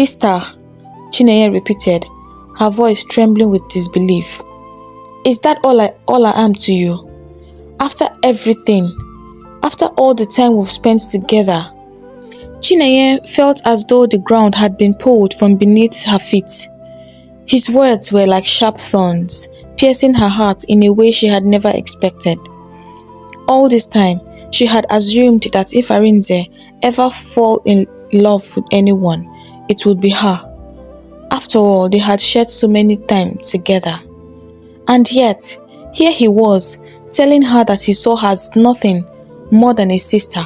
Sister, Chinenye repeated, her voice trembling with disbelief. Is that all I am to you? After everything, after all the time we've spent together? Chinenye felt as though the ground had been pulled from beneath her feet. His words were like sharp thorns, piercing her heart in a way she had never expected. All this time, she had assumed that if Arinze ever fall in love with anyone, it would be her. After all, they had shared so many time together. And yet, here he was, telling her that he saw her as nothing more than a sister.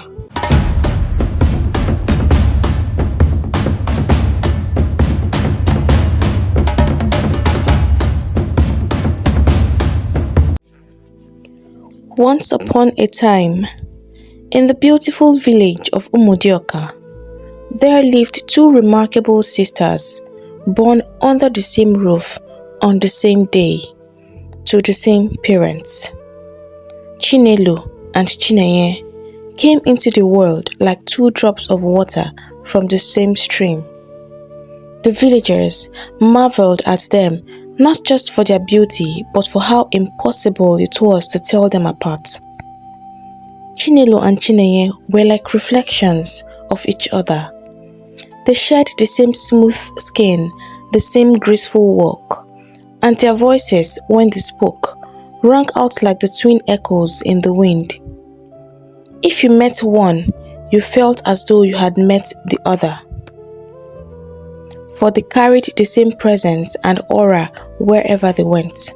Once upon a time, in the beautiful village of Umudioka, there lived two remarkable sisters, born under the same roof on the same day, to the same parents. Chinelo and Chinenye came into the world like two drops of water from the same stream. The villagers marveled at them not just for their beauty, but for how impossible it was to tell them apart. Chinelo and Chinenye were like reflections of each other. They shared the same smooth skin, the same graceful walk, and their voices, when they spoke, rang out like the twin echoes in the wind. If you met one, you felt as though you had met the other, for they carried the same presence and aura wherever they went.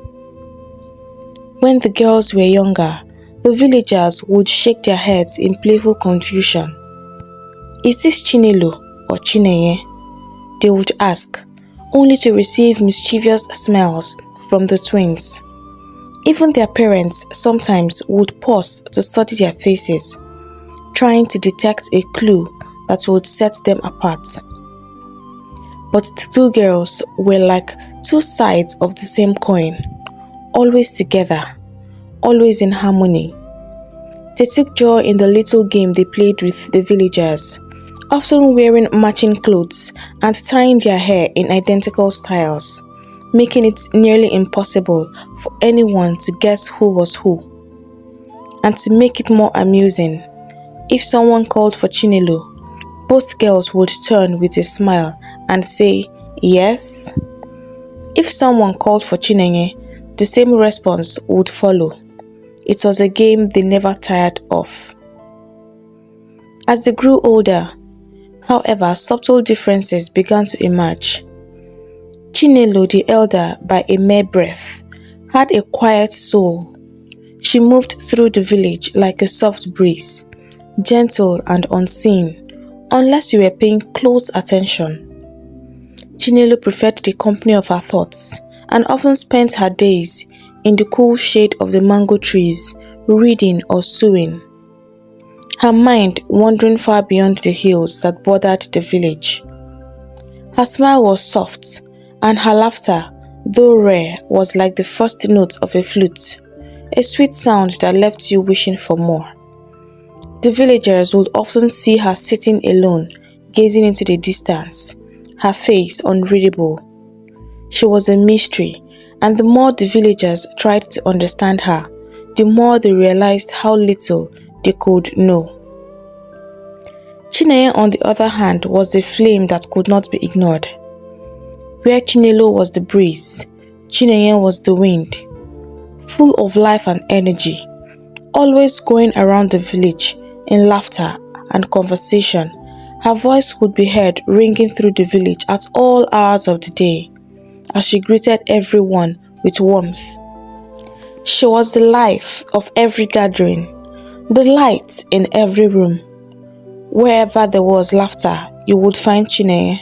When the girls were younger, the villagers would shake their heads in playful confusion. Is this Chinelo or Chinenye? They would ask, only to receive mischievous smiles from the twins. Even their parents sometimes would pause to study their faces, trying to detect a clue that would set them apart. But the two girls were like two sides of the same coin, always together, always in harmony. They took joy in the little game they played with the villagers, often wearing matching clothes and tying their hair in identical styles, making it nearly impossible for anyone to guess who was who. And to make it more amusing, if someone called for Chinelo, both girls would turn with a smile and say, yes. If someone called for Chinenye, the same response would follow. It was a game they never tired of. As they grew older, however, subtle differences began to emerge. Chinelo, the elder by a mere breath, had a quiet soul. She moved through the village like a soft breeze, gentle and unseen, unless you were paying close attention. Chinelo preferred the company of her thoughts and often spent her days in the cool shade of the mango trees, reading or sewing, her mind wandering far beyond the hills that bordered the village. Her smile was soft, and her laughter, though rare, was like the first note of a flute, a sweet sound that left you wishing for more. The villagers would often see her sitting alone, gazing into the distance, her face unreadable. She was a mystery, and the more the villagers tried to understand her, the more they realized how little they could know. Chinenye, on the other hand, was a flame that could not be ignored. Where Chinelo was the breeze, Chinenye was the wind, full of life and energy, always going around the village in laughter and conversation. Her voice could be heard ringing through the village at all hours of the day, as she greeted everyone with warmth. She was the life of every gathering, the light in every room. Wherever there was laughter, you would find Chinenye,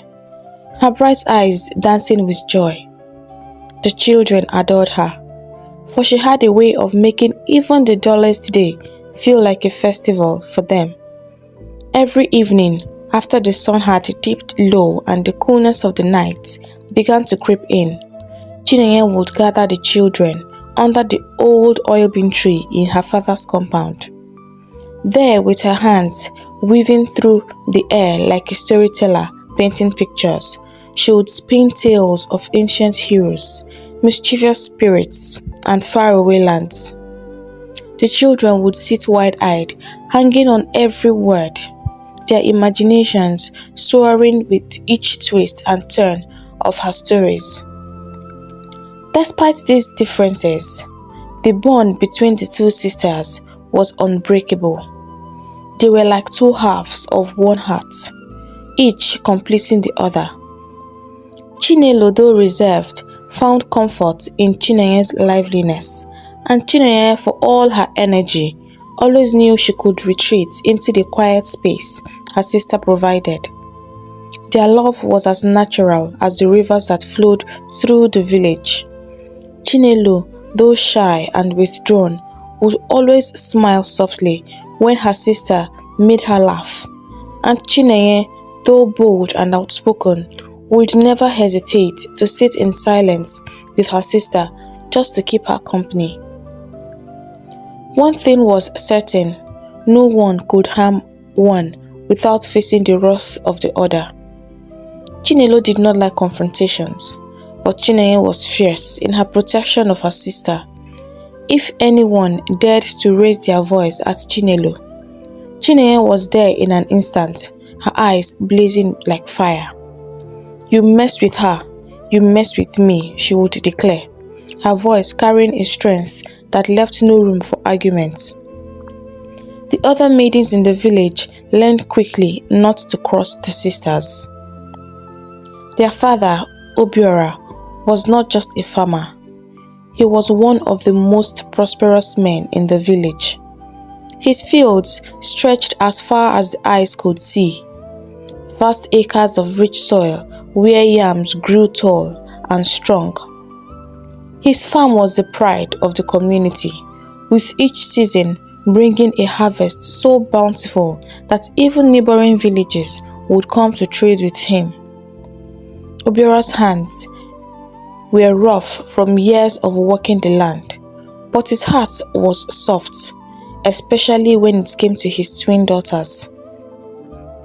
her bright eyes dancing with joy. The children adored her, for she had a way of making even the dullest day feel like a festival for them. Every evening, after the sun had dipped low and the coolness of the night began to creep in, Chinenye would gather the children under the old oil bean tree in her father's compound. There, with her hands weaving through the air like a storyteller painting pictures, she would spin tales of ancient heroes, mischievous spirits, and faraway lands. The children would sit wide-eyed, hanging on every word, their imaginations soaring with each twist and turn of her stories. Despite these differences, the bond between the two sisters was unbreakable. They were like two halves of one heart, each completing the other. Chinelo, though reserved, found comfort in Chinenye's liveliness, and Chinenye, for all her energy, always knew she could retreat into the quiet space her sister provided. Their love was as natural as the rivers that flowed through the village. Chinelo, though shy and withdrawn, would always smile softly when her sister made her laugh, and Chinenye, though bold and outspoken, would never hesitate to sit in silence with her sister just to keep her company. One thing was certain: no one could harm one without facing the wrath of the other. Chinelo did not like confrontations, but Chinenye was fierce in her protection of her sister. If anyone dared to raise their voice at Chinelo, Chinenye was there in an instant, her eyes blazing like fire. "You mess with her, you mess with me," she would declare, her voice carrying a strength that left no room for argument. The other maidens in the village learned quickly not to cross the sisters. Their father, Obiora, was not just a farmer. He was one of the most prosperous men in the village. His fields stretched as far as the eyes could see, vast acres of rich soil where yams grew tall and strong. His farm was the pride of the community, with each season bringing a harvest so bountiful that even neighboring villages would come to trade with him. Obiora's hands were rough from years of working the land, but his heart was soft, especially when it came to his twin daughters.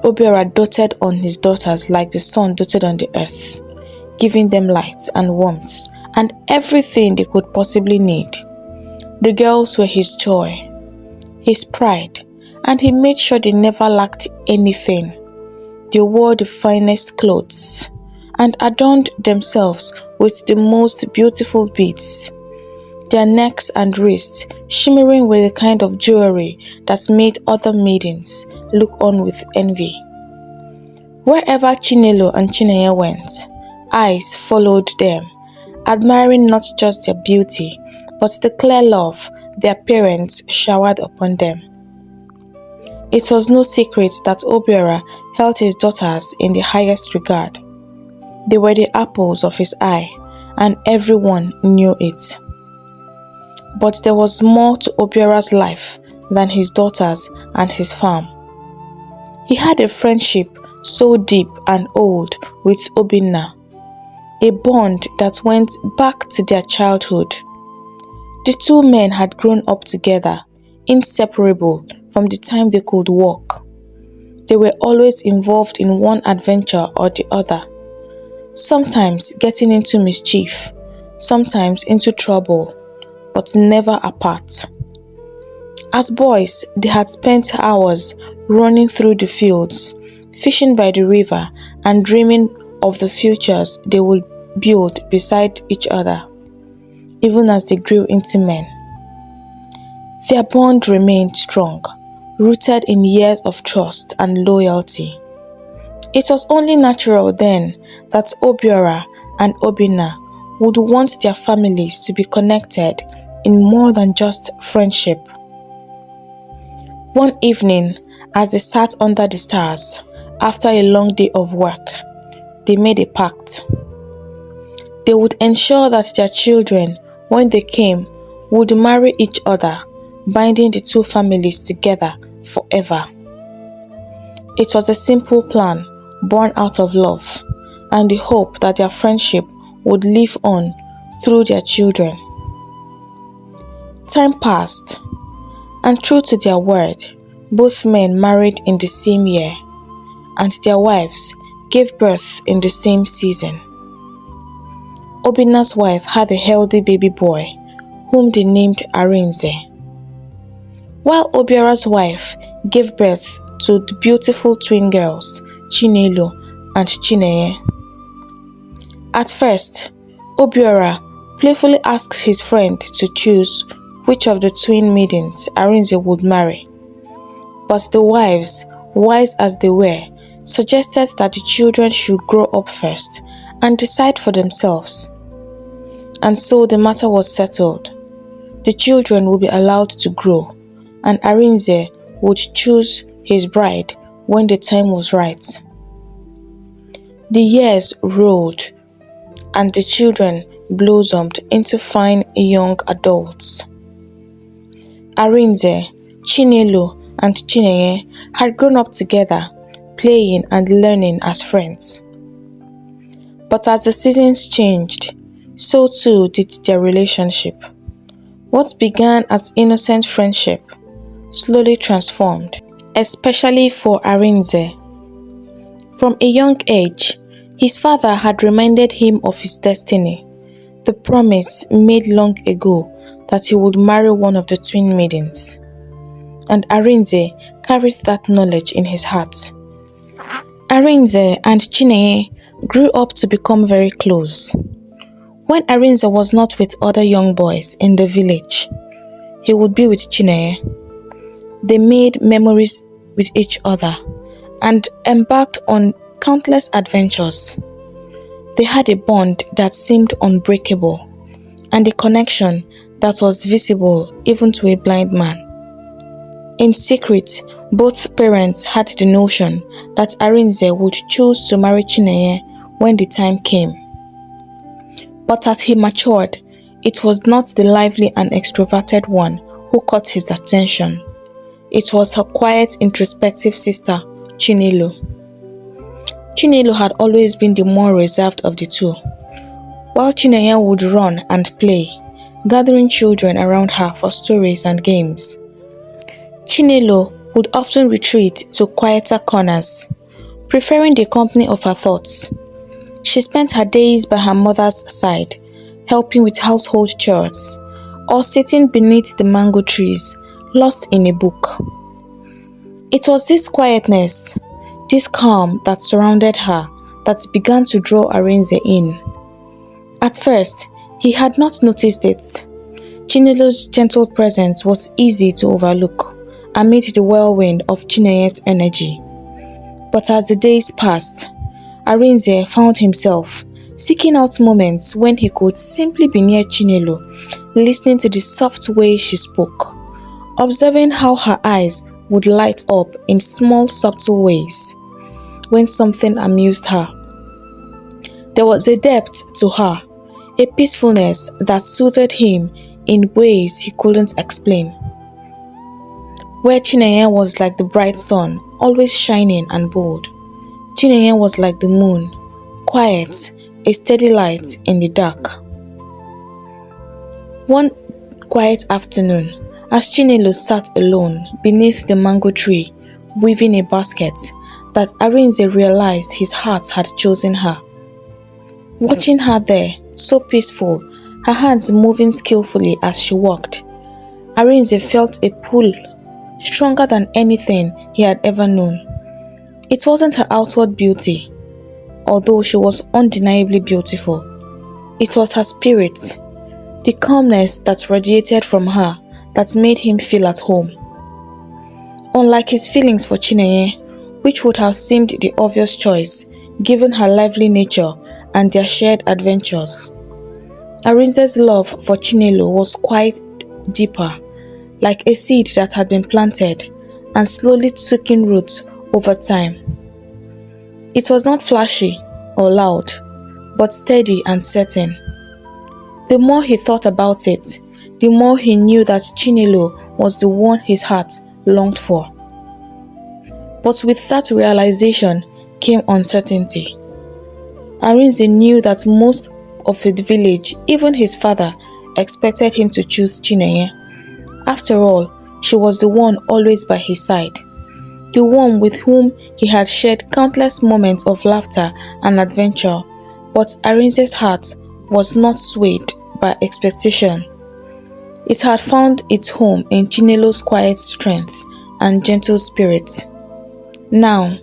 Obiora doted on his daughters like the sun doted on the earth, giving them light and warmth and everything they could possibly need. The girls were his joy, his pride, and he made sure they never lacked anything. They wore the finest clothes and adorned themselves with the most beautiful beads, their necks and wrists shimmering with the kind of jewelry that made other maidens look on with envy. Wherever Chinelo and Chinenye went, eyes followed them, admiring not just their beauty, but the clear love their parents showered upon them. It was no secret that Obiora held his daughters in the highest regard. They were the apples of his eye, and everyone knew it. But there was more to Obiora's life than his daughters and his farm. He had a friendship so deep and old with Obinna, a bond that went back to their childhood. The two men had grown up together, inseparable from the time they could walk. They were always involved in one adventure or the other, sometimes getting into mischief, sometimes into trouble, but never apart. As boys, they had spent hours running through the fields, fishing by the river, and dreaming of the futures they would build beside each other, even as they grew into men. Their bond remained strong, rooted in years of trust and loyalty. It was only natural then that Obiora and Obinna would want their families to be connected in more than just friendship. One evening, as they sat under the stars after a long day of work, they made a pact. They would ensure that their children, when they came, would marry each other, binding the two families together forever. It was a simple plan born out of love and the hope that their friendship would live on through their children. Time passed, and true to their word, both men married in the same year, and their wives gave birth in the same season. Obinna's wife had a healthy baby boy, whom they named Arinze, while Obiara's wife gave birth to the beautiful twin girls, Chinelo and Chinenye. At first, Obiara playfully asked his friend to choose which of the twin maidens Arinze would marry. But the wives, wise as they were, suggested that the children should grow up first and decide for themselves. And so the matter was settled. The children would be allowed to grow, and Arinze would choose his bride when the time was right. The years rolled, and the children blossomed into fine young adults. Arinze, Chinelo, and Chinenye had grown up together, playing and learning as friends. But as the seasons changed, so too did their relationship. What began as innocent friendship slowly transformed, especially for Arinze. From a young age, his father had reminded him of his destiny, the promise made long ago that he would marry one of the twin maidens. And Arinze carried that knowledge in his heart. Arinze and Chinenye grew up to become very close. When Arinze was not with other young boys in the village, he would be with Chinenye. They made memories with each other and embarked on countless adventures. They had a bond that seemed unbreakable, and a connection that was visible even to a blind man. In secret, both parents had the notion that Arinze would choose to marry Chinenye when the time came. But as he matured, it was not the lively and extroverted one who caught his attention. It was her quiet, introspective sister, Chinelo. Chinelo had always been the more reserved of the two, while Chinenye would run and play, gathering children around her for stories and games. Chinelo would often retreat to quieter corners, preferring the company of her thoughts. She spent her days by her mother's side, helping with household chores, or sitting beneath the mango trees, lost in a book. It was this quietness, this calm that surrounded her, that began to draw Arinze in. At first, he had not noticed it. Chinelo's gentle presence was easy to overlook amid the whirlwind of Chinenye's energy. But as the days passed, Arinze found himself seeking out moments when he could simply be near Chinelo, listening to the soft way she spoke, observing how her eyes would light up in small subtle ways when something amused her. There was a depth to her, a peacefulness that soothed him in ways he couldn't explain. Where Chinenye was like the bright sun, always shining and bold, Chinenye was like the moon, quiet, a steady light in the dark. One quiet afternoon, as Chinelo sat alone beneath the mango tree, weaving a basket, that Arinze realized his heart had chosen her. Watching her there, so peaceful, her hands moving skillfully as she walked, Arinze felt a pull stronger than anything he had ever known. It wasn't her outward beauty, although she was undeniably beautiful. It was her spirit, the calmness that radiated from her that made him feel at home. Unlike his feelings for Chinenye, which would have seemed the obvious choice given her lively nature and their shared adventures, Arinze's love for Chinelo was quite deeper, like a seed that had been planted and slowly taking root over time. It was not flashy or loud, but steady and certain. The more he thought about it, the more he knew that Chinelo was the one his heart longed for. But with that realization came uncertainty. Arinze knew that most of the village, even his father, expected him to choose Chinenye. After all, she was the one always by his side. the one with whom he had shared countless moments of laughter and adventure, but Arinze's heart was not swayed by expectation. It had found its home in Chinelo's quiet strength and gentle spirit. Now,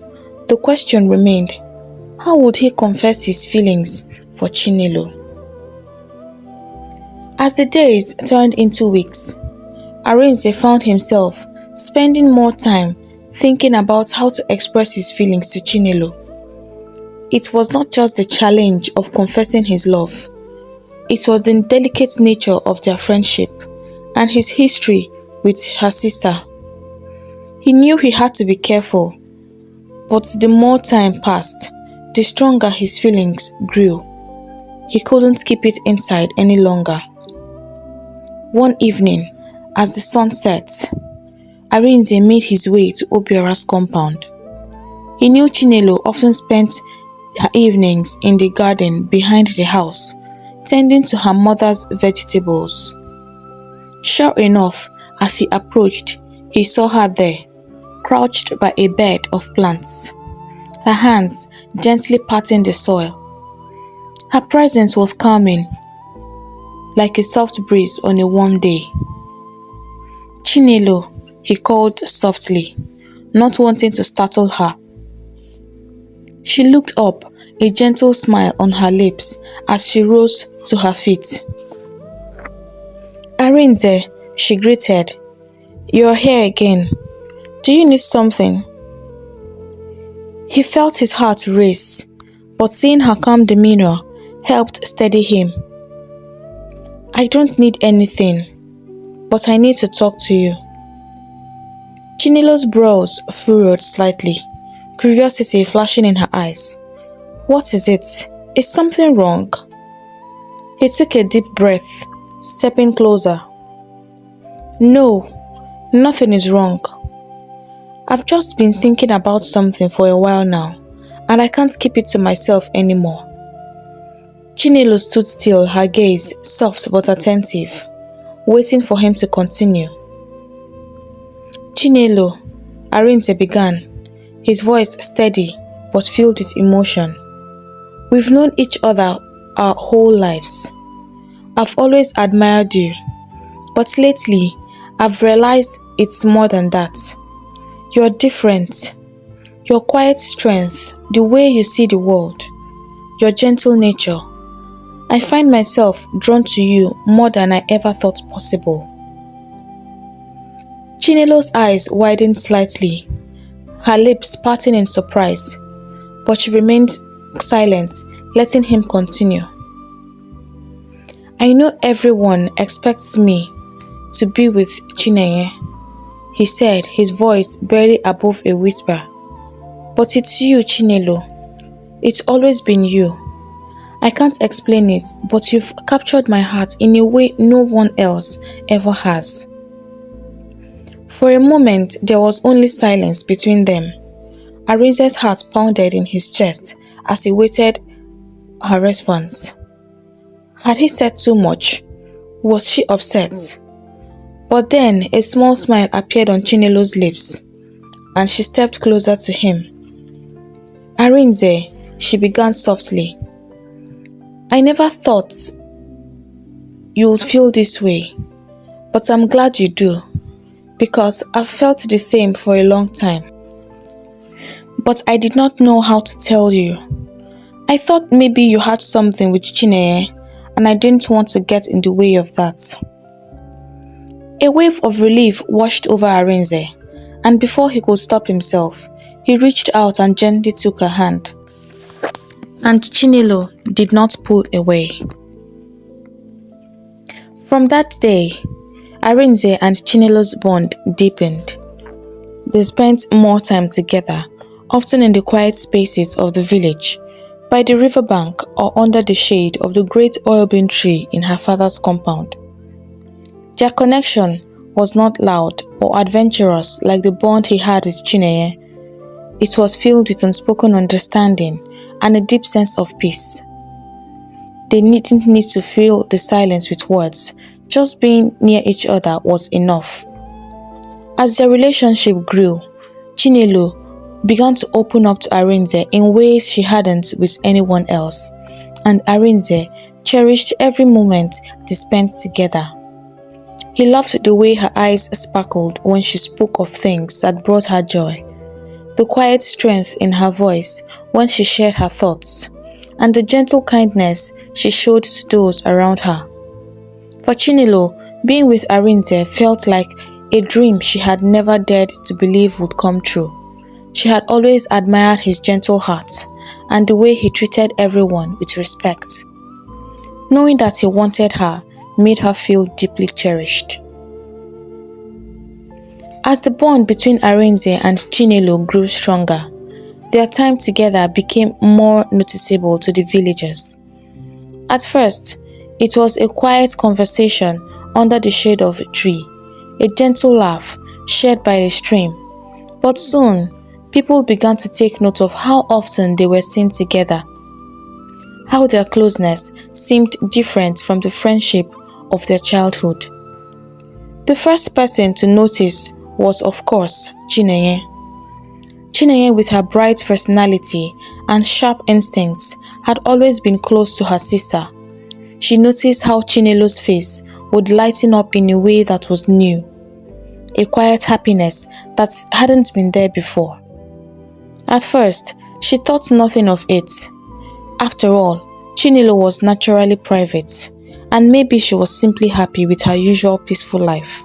the question remained, how would he confess his feelings for Chinelo? As the days turned into weeks, Arinze found himself spending more time thinking about how to express his feelings to Chinelo. It was not just the challenge of confessing his love, it was the delicate nature of their friendship and his history with her sister. He knew he had to be careful, but the more time passed, the stronger his feelings grew. He couldn't keep it inside any longer. One evening, as the sun set, Arinze made his way to Obiora's compound. He knew Chinelo often spent her evenings in the garden behind the house, tending to her mother's vegetables. Sure enough, as he approached, he saw her there, crouched by a bed of plants, her hands gently patting the soil. Her presence was calming, like a soft breeze on a warm day. "Chinelo," he called softly, not wanting to startle her. She looked up, a gentle smile on her lips as she rose to her feet. "Arinze," she greeted, "you're here again. Do you need something?" He felt his heart race, but seeing her calm demeanor helped steady him. "I don't need anything, but I need to talk to you." Chinelo's brows furrowed slightly, curiosity flashing in her eyes. "What is it? Is something wrong?" He took a deep breath, stepping closer. "No, nothing is wrong. I've just been thinking about something for a while now, and I can't keep it to myself anymore." Chinelo stood still, her gaze soft but attentive, waiting for him to continue. "Chinelo," Arinze began, his voice steady but filled with emotion. "We've known each other our whole lives. I've always admired you, but lately I've realized it's more than that. You're different. Your quiet strength, the way you see the world, your gentle nature. I find myself drawn to you more than I ever thought possible." Chinelo's eyes widened slightly, her lips parting in surprise, but she remained silent, letting him continue. "I know everyone expects me to be with Chinenye," he said, his voice barely above a whisper. "But it's you, Chinelo. It's always been you. I can't explain it, but you've captured my heart in a way no one else ever has." For a moment, there was only silence between them. Arinze's heart pounded in his chest as he waited her response. Had he said too much? Was she upset? But then a small smile appeared on Chinelo's lips, and she stepped closer to him. "Arinze," she began softly, "I never thought you would feel this way, but I'm glad you do, because I've felt the same for a long time. But I did not know how to tell you. I thought maybe you had something with Chinenye, and I didn't want to get in the way of that." A wave of relief washed over Arinze, and before he could stop himself, he reached out and gently took her hand. And Chinelo did not pull away. From that day, Arinze and Chinelo's bond deepened. They spent more time together, often in the quiet spaces of the village, by the riverbank or under the shade of the great oil-bean tree in her father's compound. Their connection was not loud or adventurous like the bond he had with Chinenye. It was filled with unspoken understanding and a deep sense of peace. They didn't need to fill the silence with words. Just being near each other was enough. As their relationship grew, Chinelo began to open up to Arinze in ways she hadn't with anyone else, and Arinze cherished every moment they spent together. He loved the way her eyes sparkled when she spoke of things that brought her joy, the quiet strength in her voice when she shared her thoughts, and the gentle kindness she showed to those around her. For Chinelo, being with Arinze felt like a dream she had never dared to believe would come true. She had always admired his gentle heart and the way he treated everyone with respect. Knowing that he wanted her made her feel deeply cherished. As the bond between Arinze and Chinelo grew stronger, their time together became more noticeable to the villagers. At first, it was a quiet conversation under the shade of a tree, a gentle laugh shared by a stream. But soon, people began to take note of how often they were seen together, how their closeness seemed different from the friendship of their childhood. The first person to notice was, of course, Chinenye. Chinenye, with her bright personality and sharp instincts, had always been close to her sister. She noticed how Chinelo's face would lighten up in a way that was new, a quiet happiness that hadn't been there before. At first, she thought nothing of it. After all, Chinelo was naturally private, and maybe she was simply happy with her usual peaceful life.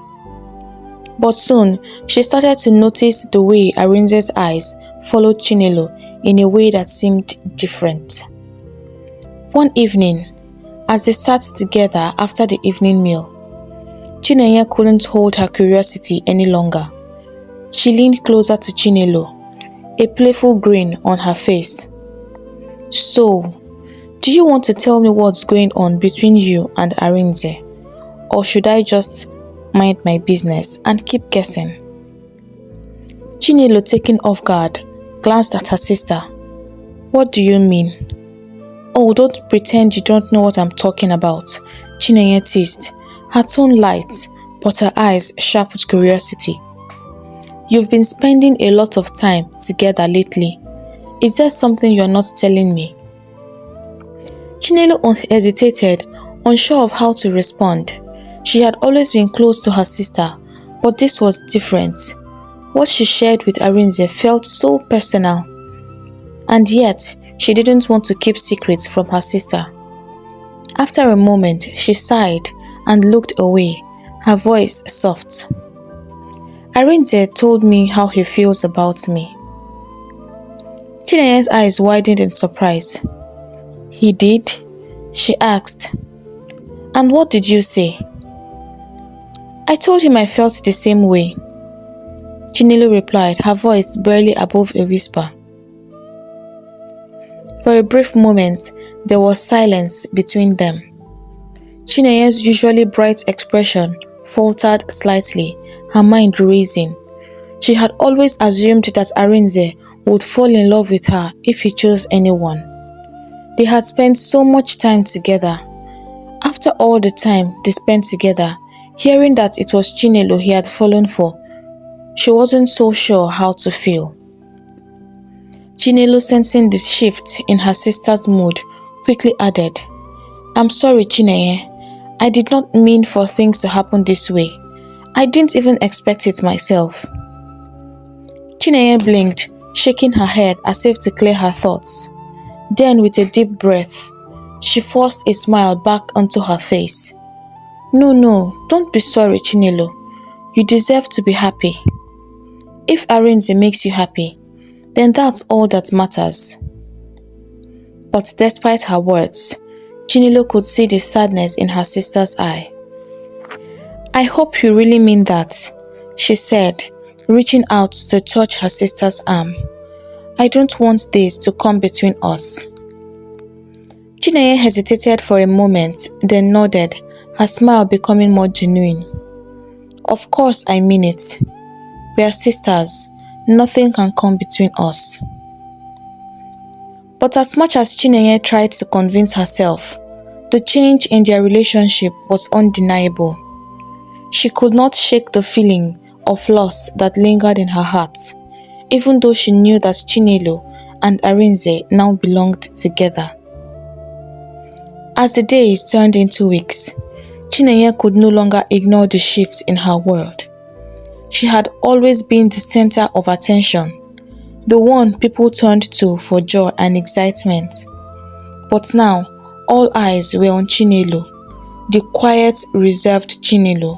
But soon, she started to notice the way Arinze's eyes followed Chinelo in a way that seemed different. One evening, as they sat together after the evening meal, Chinenye couldn't hold her curiosity any longer. She leaned closer to Chinelo, a playful grin on her face. "So, do you want to tell me what's going on between you and Arinze? Or should I just mind my business and keep guessing?" Chinelo, taken off guard, glanced at her sister. "What do you mean?" "Oh, don't pretend you don't know what I'm talking about," Chinenye teased, her tone light, but her eyes sharp with curiosity. "You've been spending a lot of time together lately. Is there something you're not telling me?" Chinelo hesitated, unsure of how to respond. She had always been close to her sister, but this was different. What she shared with Arinze felt so personal, and yet she didn't want to keep secrets from her sister. After a moment, she sighed and looked away, her voice soft. "Arinze told me how he feels about me." Chinenye's eyes widened in surprise. "He did?" she asked. "And what did you say?" "I told him I felt the same way," Chinelo replied, her voice barely above a whisper. For a brief moment, there was silence between them. Chinenye's usually bright expression faltered slightly, her mind racing. She had always assumed that Arinze would fall in love with her if he chose anyone. They had spent so much time together. After all the time they spent together, hearing that it was Chinelo he had fallen for, she wasn't so sure how to feel. Chinelo, sensing the shift in her sister's mood, quickly added, "I'm sorry, Chinenye. I did not mean for things to happen this way. I didn't even expect it myself." Chinenye blinked, shaking her head as if to clear her thoughts. Then, with a deep breath, she forced a smile back onto her face. No, don't be sorry, Chinelo. You deserve to be happy. If Arinze makes you happy, then that's all that matters." But despite her words, Chinelo could see the sadness in her sister's eye. "I hope you really mean that," she said, reaching out to touch her sister's arm. "I don't want this to come between us." Chinenye hesitated for a moment, then nodded, her smile becoming more genuine. "Of course I mean it. We are sisters. Nothing can come between us." But as much as Chinenye tried to convince herself, the change in their relationship was undeniable. She could not shake the feeling of loss that lingered in her heart, even though she knew that Chinelo and Arinze now belonged together. As the days turned into weeks, Chinenye could no longer ignore the shift in her world. She had always been the center of attention, the one people turned to for joy and excitement. But now, all eyes were on Chinelo, the quiet, reserved Chinelo,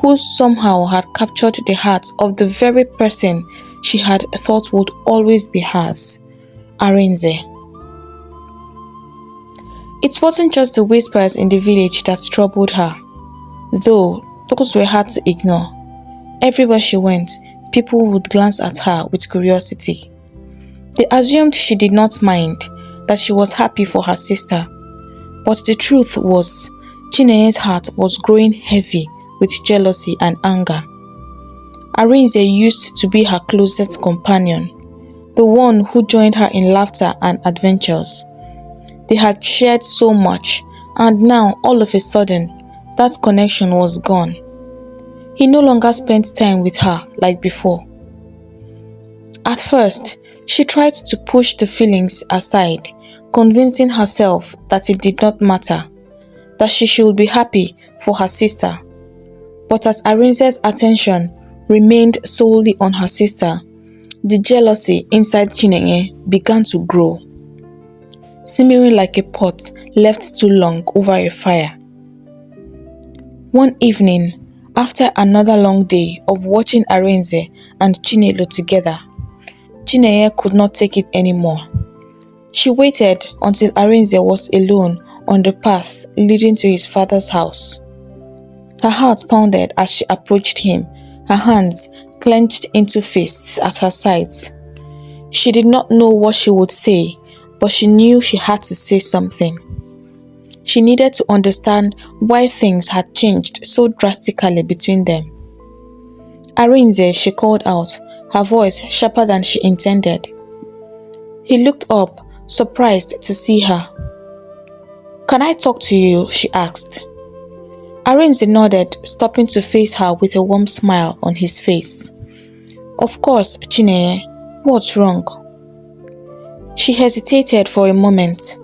who somehow had captured the heart of the very person she had thought would always be hers, Arinze. It wasn't just the whispers in the village that troubled her, though those were hard to ignore. Everywhere she went, people would glance at her with curiosity. They assumed she did not mind, that she was happy for her sister. But the truth was, Chinenye's heart was growing heavy with jealousy and anger. Arinze used to be her closest companion, the one who joined her in laughter and adventures. They had shared so much, and now, all of a sudden, that connection was gone. He no longer spent time with her like before. At first, she tried to push the feelings aside, convincing herself that it did not matter, that she should be happy for her sister. But as Arinze's attention remained solely on her sister, the jealousy inside Chinenye began to grow, simmering like a pot left too long over a fire. One evening, after another long day of watching Arinze and Chinelo together, Chinenye could not take it anymore. She waited until Arinze was alone on the path leading to his father's house. Her heart pounded as she approached him, her hands clenched into fists at her sides. She did not know what she would say, but she knew she had to say something. She needed to understand why things had changed so drastically between them. Arinze, she called out, her voice sharper than she intended. He looked up, surprised to see her. "Can I talk to you?" she asked. Arinze nodded, stopping to face her with a warm smile on his face. "Of course, Chinenye. What's wrong?" She hesitated for a moment,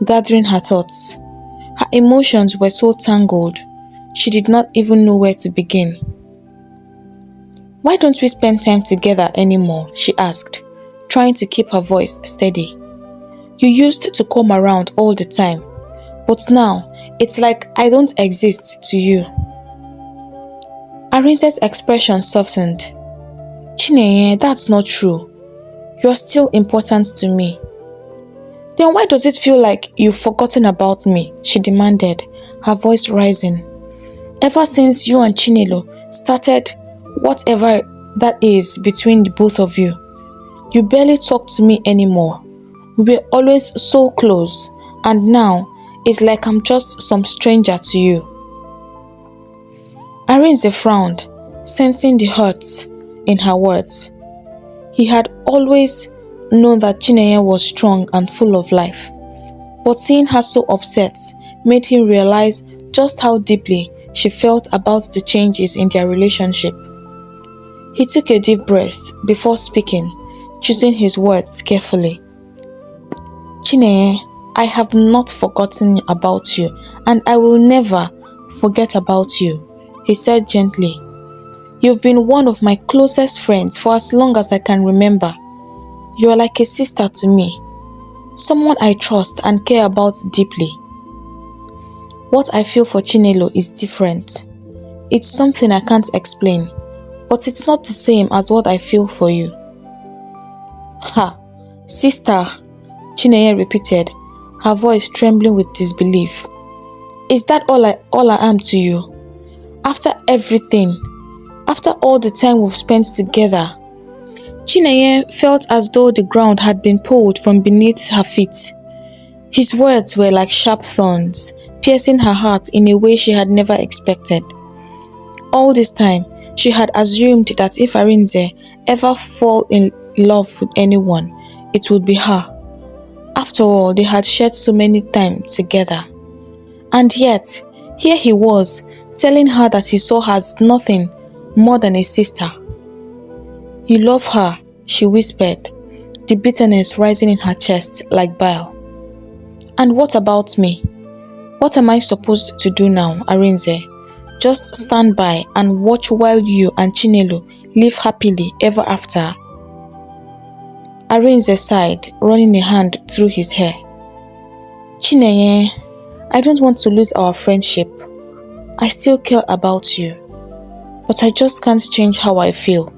gathering her thoughts. Her emotions were so tangled, she did not even know where to begin. "Why don't we spend time together anymore?" she asked, trying to keep her voice steady. "You used to come around all the time, but now it's like I don't exist to you." Arinze's expression softened. "Chinenye, that's not true. You're still important to me." "Then why does it feel like you've forgotten about me?" she demanded, her voice rising. "Ever since you and Chinelo started whatever that is between the both of you, you barely talk to me anymore. We were always so close, and now it's like I'm just some stranger to you." Arinze frowned, sensing the hurt in her words. He had always known that Chinenye was strong and full of life, but seeing her so upset made him realize just how deeply she felt about the changes in their relationship. He took a deep breath before speaking, choosing his words carefully. "Chinenye, I have not forgotten about you, and I will never forget about you," he said gently. "You've been one of my closest friends for as long as I can remember. You are like a sister to me, someone I trust and care about deeply. What I feel for Chinelo is different. It's something I can't explain, but it's not the same as what I feel for you." "Ha, sister," Chinenye repeated, her voice trembling with disbelief. "Is that all I am to you? After everything, after all the time we've spent together?" Chinenye felt as though the ground had been pulled from beneath her feet. His words were like sharp thorns, piercing her heart in a way she had never expected. All this time, she had assumed that if Arinze ever fall in love with anyone, it would be her. After all, they had shared so many time together. And yet, here he was, telling her that he saw her as nothing more than a sister. "You love her," she whispered, the bitterness rising in her chest like bile. And what about me? What am I supposed to do now, Arinze? Just stand by and watch while you and Chinelo live happily ever after? Arinze sighed, running a hand through his hair. Chinenye, I don't want to lose our friendship. I still care about you, but I just can't change how I feel.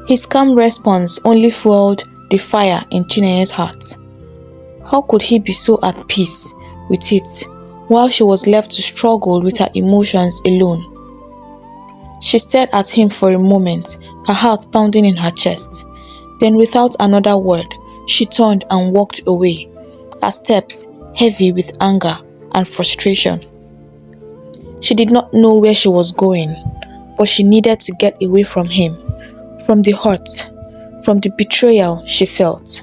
His calm response only fueled the fire in Chinenye's heart. How could he be so at peace with it while she was left to struggle with her emotions alone? She stared at him for a moment, her heart pounding in her chest. Then without another word, she turned and walked away, her steps heavy with anger and frustration. She did not know where she was going, but she needed to get away from him, from the hurt, from the betrayal she felt.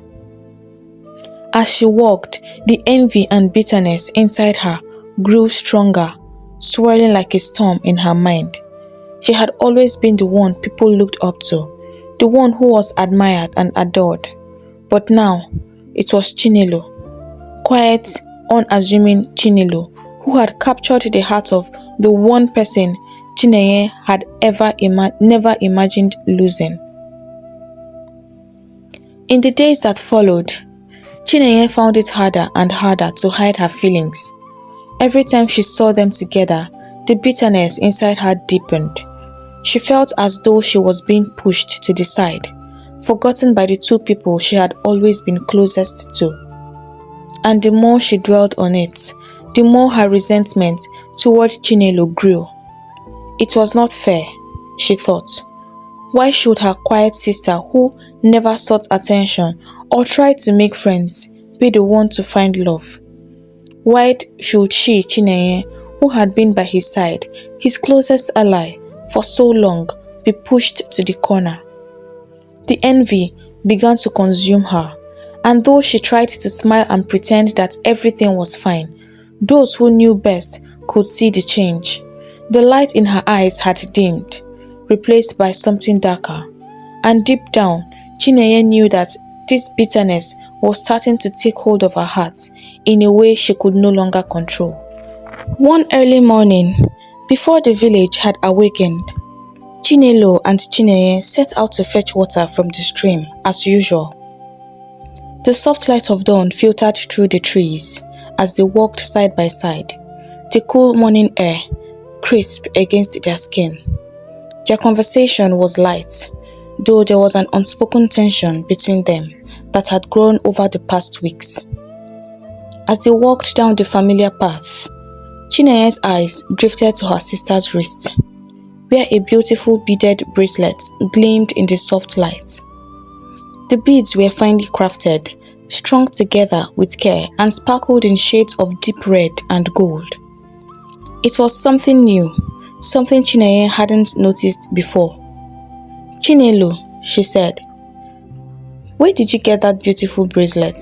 As she walked, the envy and bitterness inside her grew stronger, swirling like a storm in her mind. She had always been the one people looked up to, the one who was admired and adored. But now, it was Chinelo, quiet, unassuming Chinelo, who had captured the heart of the one person Chinenye had never imagined losing. In the days that followed, Chinenye found it harder and harder to hide her feelings. Every time she saw them together, the bitterness inside her deepened. She felt as though she was being pushed to the side, forgotten by the two people she had always been closest to. And the more she dwelled on it, the more her resentment toward Chinelo grew. It was not fair, she thought. Why should her quiet sister, who never sought attention or tried to make friends, be the one to find love? Why should she, Chinenye, who had been by his side, his closest ally, for so long, be pushed to the corner? The envy began to consume her, and though she tried to smile and pretend that everything was fine, those who knew best could see the change. The light in her eyes had dimmed, replaced by something darker, and deep down, Chinenye knew that this bitterness was starting to take hold of her heart in a way she could no longer control. One early morning, before the village had awakened, Chinelo and Chinenye set out to fetch water from the stream as usual. The soft light of dawn filtered through the trees as they walked side by side, the cool morning air crisp against their skin. Their conversation was light, though there was an unspoken tension between them that had grown over the past weeks. As they walked down the familiar path, Chinenye's eyes drifted to her sister's wrist, where a beautiful beaded bracelet gleamed in the soft light. The beads were finely crafted, strung together with care, and sparkled in shades of deep red and gold. It was something new, something Chinenye hadn't noticed before. Chinelo, she said, where did you get that beautiful bracelet?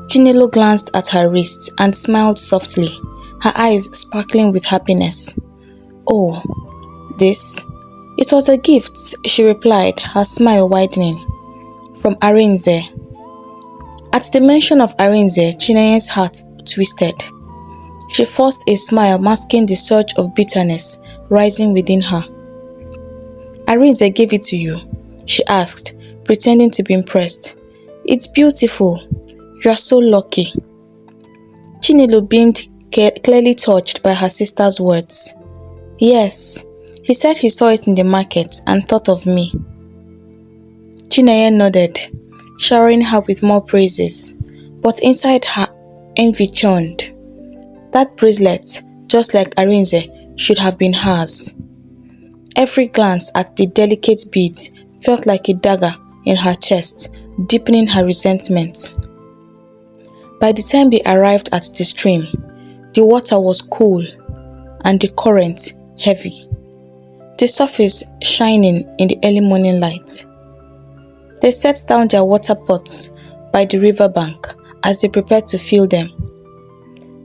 Chinelo glanced at her wrist and smiled softly, her eyes sparkling with happiness. Oh, this? It was a gift, she replied, her smile widening. From Arinze. At the mention of Arinze, Chinenye's heart twisted. She forced a smile masking the surge of bitterness rising within her. Arinze gave it to you, she asked, pretending to be impressed. It's beautiful. You are so lucky. Chinelo beamed, clearly touched by her sister's words. Yes, he said he saw it in the market and thought of me. Chinenye nodded, showering her with more praises, but inside her, envy churned. That bracelet, just like Arinze, should have been hers. Every glance at the delicate beads felt like a dagger in her chest, deepening her resentment. By the time they arrived at the stream, the water was cool and the current heavy, the surface shining in the early morning light. They set down their water pots by the riverbank as they prepared to fill them.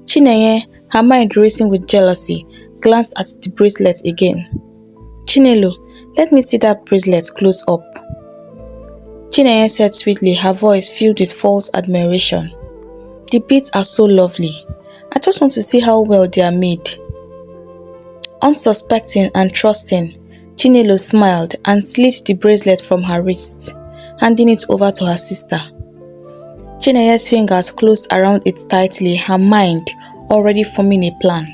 Chinenye, her mind racing with jealousy, glanced at the bracelet again. Chinelo, Let me see that bracelet close up. Chinenye said sweetly, her voice filled with false admiration. The beads are so lovely. I just want to see how well they are made. Unsuspecting and trusting, Chinelo smiled and slid the bracelet from her wrist, handing it over to her sister. Chinenye's fingers closed around it tightly, her mind already forming a plan.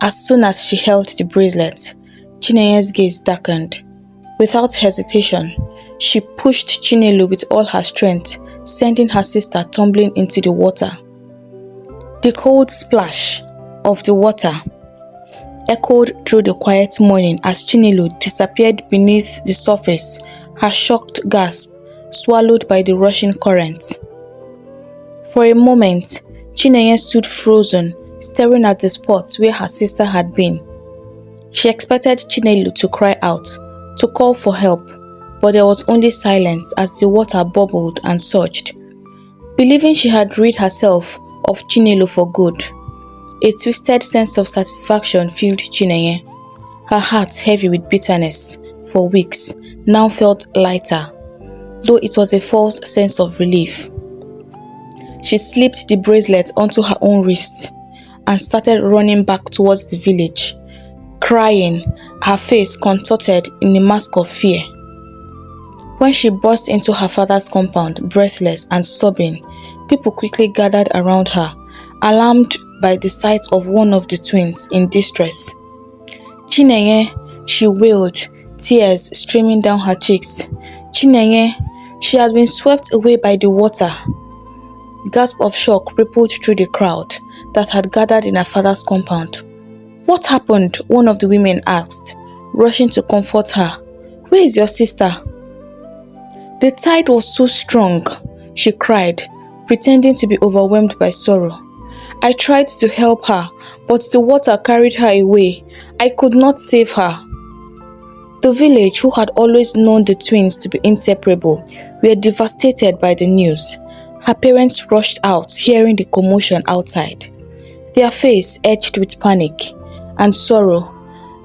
As soon as she held the bracelet, Chinenye's gaze darkened. Without hesitation, she pushed Chinelo with all her strength, sending her sister tumbling into the water. The cold splash of the water echoed through the quiet morning as Chinelo disappeared beneath the surface, her shocked gasp swallowed by the rushing current. For a moment, Chinenye stood frozen, staring at the spot where her sister had been. She expected Chinelo to cry out, to call for help, but there was only silence as the water bubbled and surged. Believing she had rid herself of Chinelo for good, a twisted sense of satisfaction filled Chinenye. Her heart, heavy with bitterness for weeks, now felt lighter, though it was a false sense of relief. She slipped the bracelet onto her own wrist and started running back towards the village, crying, her face contorted in a mask of fear. When she burst into her father's compound, breathless and sobbing, people quickly gathered around her, alarmed by the sight of one of the twins in distress. Chinenye, she wailed, tears streaming down her cheeks. Chinenye, she has been swept away by the water. Gasp of shock rippled through the crowd that had gathered in her father's compound. What happened? One of the women asked, rushing to comfort her. Where is your sister? The tide was so strong, she cried, pretending to be overwhelmed by sorrow. I tried to help her, but the water carried her away. I could not save her. The village, who had always known the twins to be inseparable, were devastated by the news. Her parents rushed out, hearing the commotion outside, their face etched with panic and sorrow.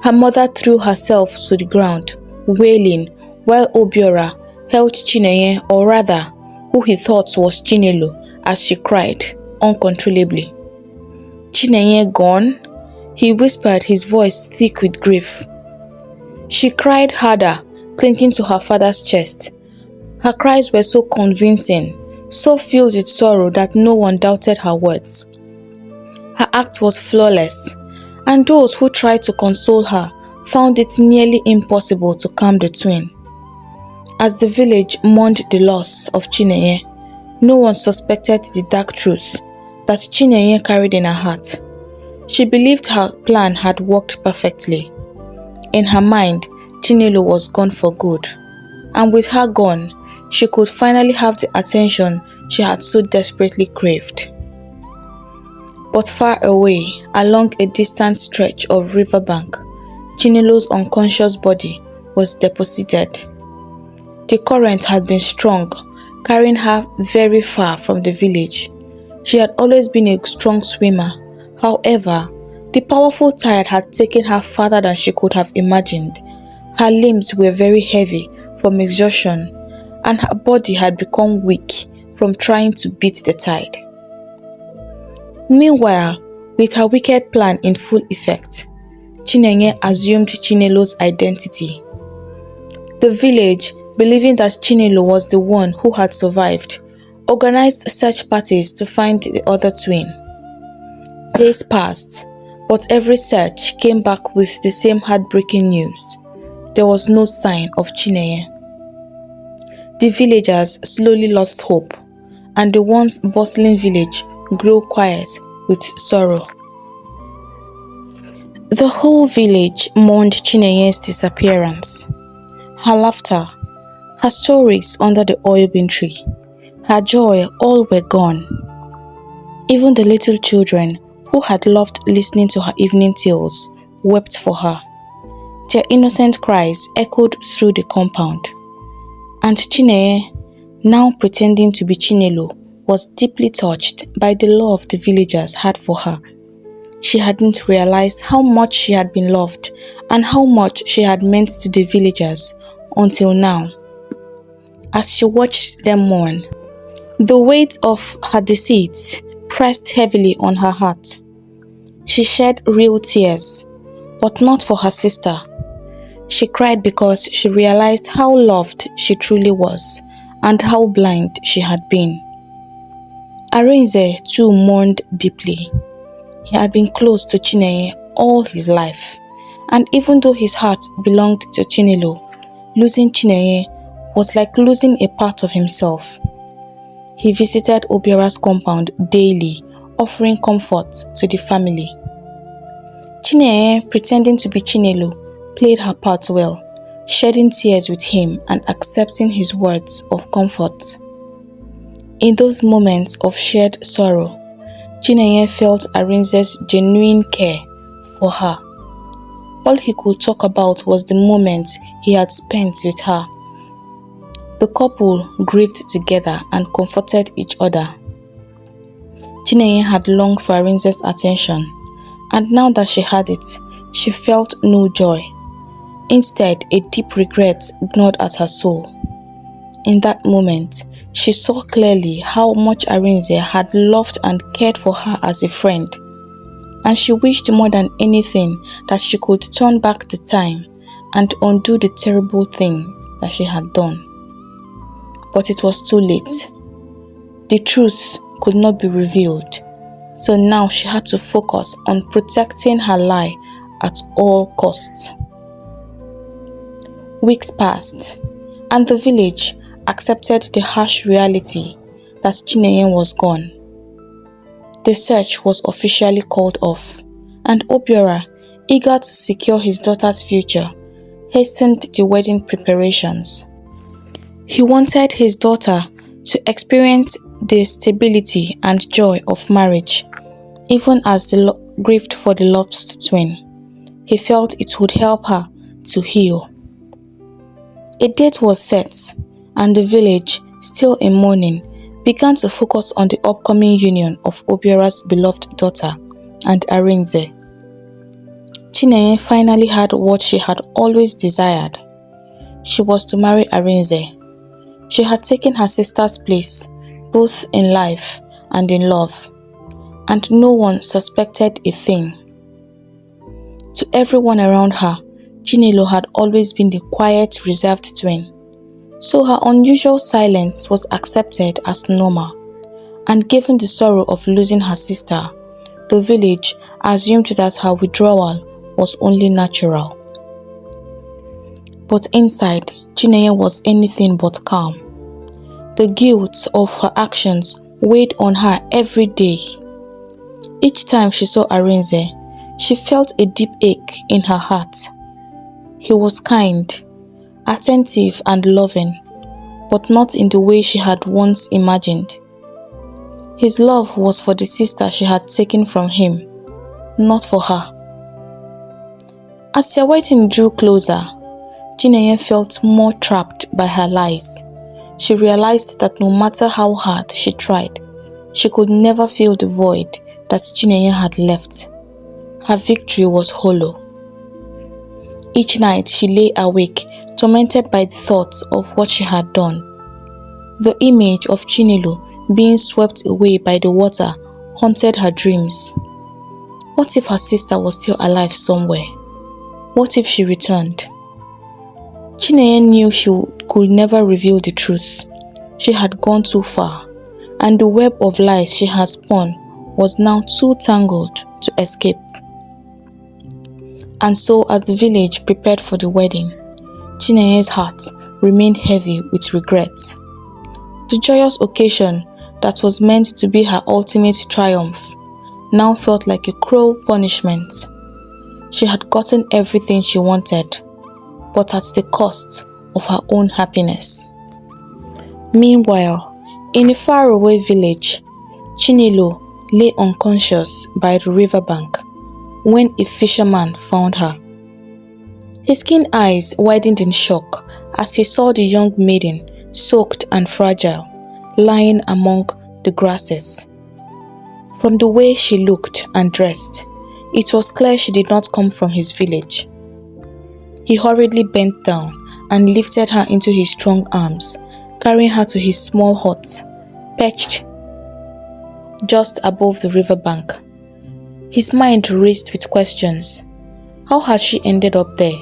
Her mother threw herself to the ground, wailing, while Obiora held Chinenye, or rather, who he thought was Chinelo, as she cried uncontrollably. Chinenye gone? He whispered, his voice thick with grief. She cried harder, clinging to her father's chest. Her cries were so convincing, so filled with sorrow that no one doubted her words. Her act was flawless, and those who tried to console her found it nearly impossible to calm the twin. As the village mourned the loss of Chinenye, no one suspected the dark truth that Chinenye carried in her heart. She believed her plan had worked perfectly. In her mind, Chinelo was gone for good, and with her gone, she could finally have the attention she had so desperately craved. But far away, along a distant stretch of riverbank, Chinelo's unconscious body was deposited. The current had been strong, carrying her very far from the village. She had always been a strong swimmer. However, the powerful tide had taken her farther than she could have imagined. Her limbs were very heavy from exhaustion, and her body had become weak from trying to beat the tide. Meanwhile, with her wicked plan in full effect, Chinenye assumed Chinelo's identity. The village, believing that Chinelo was the one who had survived, organized search parties to find the other twin. Days passed, but every search came back with the same heartbreaking news. There was no sign of Chinenye. The villagers slowly lost hope, and the once bustling village grew quiet with sorrow. The whole village mourned Chinenye's disappearance. Her laughter, her stories under the oil bean tree, her joy, all were gone. Even the little children who had loved listening to her evening tales wept for her. Their innocent cries echoed through the compound. And Chinenye, now pretending to be Chinelo, was deeply touched by the love the villagers had for her. She hadn't realized how much she had been loved and how much she had meant to the villagers until now. As she watched them mourn, the weight of her deceit pressed heavily on her heart. She shed real tears, but not for her sister. She cried because she realized how loved she truly was and how blind she had been. Arinze too mourned deeply. He had been close to Chinenye all his life, and even though his heart belonged to Chinelo, losing Chinenye was like losing a part of himself. He visited Obiора's compound daily, offering comfort to the family. Chinenye, pretending to be Chinelo, played her part well, shedding tears with him and accepting his words of comfort. In those moments of shared sorrow, Chinenye felt Arinze's genuine care for her. All he could talk about was the moment he had spent with her. The couple grieved together and comforted each other. Chinenye had longed for Arinze's attention, and now that she had it, she felt no joy. Instead, a deep regret gnawed at her soul. In that moment, she saw clearly how much Arinze had loved and cared for her as a friend, and she wished more than anything that she could turn back the time and undo the terrible things that she had done. But it was too late. The truth could not be revealed, so now she had to focus on protecting her lie at all costs. Weeks passed, and the village accepted the harsh reality that Chinenye was gone. The search was officially called off, and Obiora, eager to secure his daughter's future, hastened the wedding preparations. He wanted his daughter to experience the stability and joy of marriage, even as they grieved for the lost twin. He felt it would help her to heal. A date was set, and the village, still in mourning, began to focus on the upcoming union of Obiora's beloved daughter and Arinze. Chinenye finally had what she had always desired. She was to marry Arinze. She had taken her sister's place, both in life and in love, and no one suspected a thing. To everyone around her, Chinelo had always been the quiet, reserved twin, so her unusual silence was accepted as normal, and given the sorrow of losing her sister, the village assumed that her withdrawal was only natural. But inside, Chinenye was anything but calm. The guilt of her actions weighed on her every day. Each time she saw Arinze, she felt a deep ache in her heart. He was kind, attentive and loving, but not in the way she had once imagined. His love was for the sister she had taken from him, not for her. As their wedding drew closer, Chinenye felt more trapped by her lies. She realized that no matter how hard she tried, she could never fill the void that Chinenye had left. Her victory was hollow. Each night she lay awake, tormented by the thoughts of what she had done. The image of Chinelo being swept away by the water haunted her dreams. What if her sister was still alive somewhere? What if she returned? Chinenye knew she could never reveal the truth. She had gone too far, and the web of lies she had spun was now too tangled to escape. And so, as the village prepared for the wedding, Chinenye's heart remained heavy with regret. The joyous occasion that was meant to be her ultimate triumph now felt like a cruel punishment. She had gotten everything she wanted, but at the cost of her own happiness. Meanwhile, in a faraway village, Chinelo lay unconscious by the riverbank when a fisherman found her. His keen eyes widened in shock as he saw the young maiden, soaked and fragile, lying among the grasses. From the way she looked and dressed, It was clear she did not come from his village. He hurriedly bent down and lifted her into his strong arms, carrying her to his small hut, perched just above the riverbank. His mind raced with questions. How had she ended up there?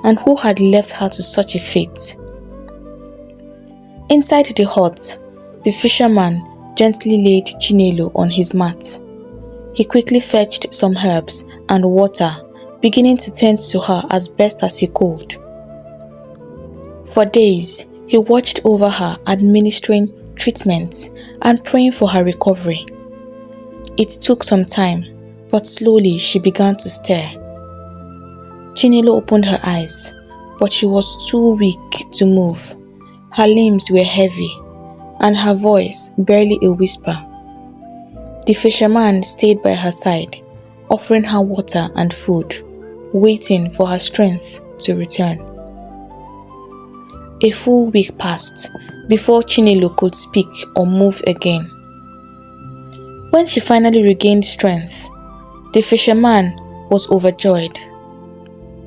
And who had left her to such a fate? Inside the hut, the fisherman gently laid Chinelo on his mat. He quickly fetched some herbs and water, beginning to tend to her as best as he could. For days, he watched over her, administering treatments and praying for her recovery. It took some time, but slowly she began to stir. Chinelo opened her eyes, but she was too weak to move. Her limbs were heavy, and her voice barely a whisper. The fisherman stayed by her side, offering her water and food, waiting for her strength to return. A full week passed before Chinelo could speak or move again. When she finally regained strength, the fisherman was overjoyed.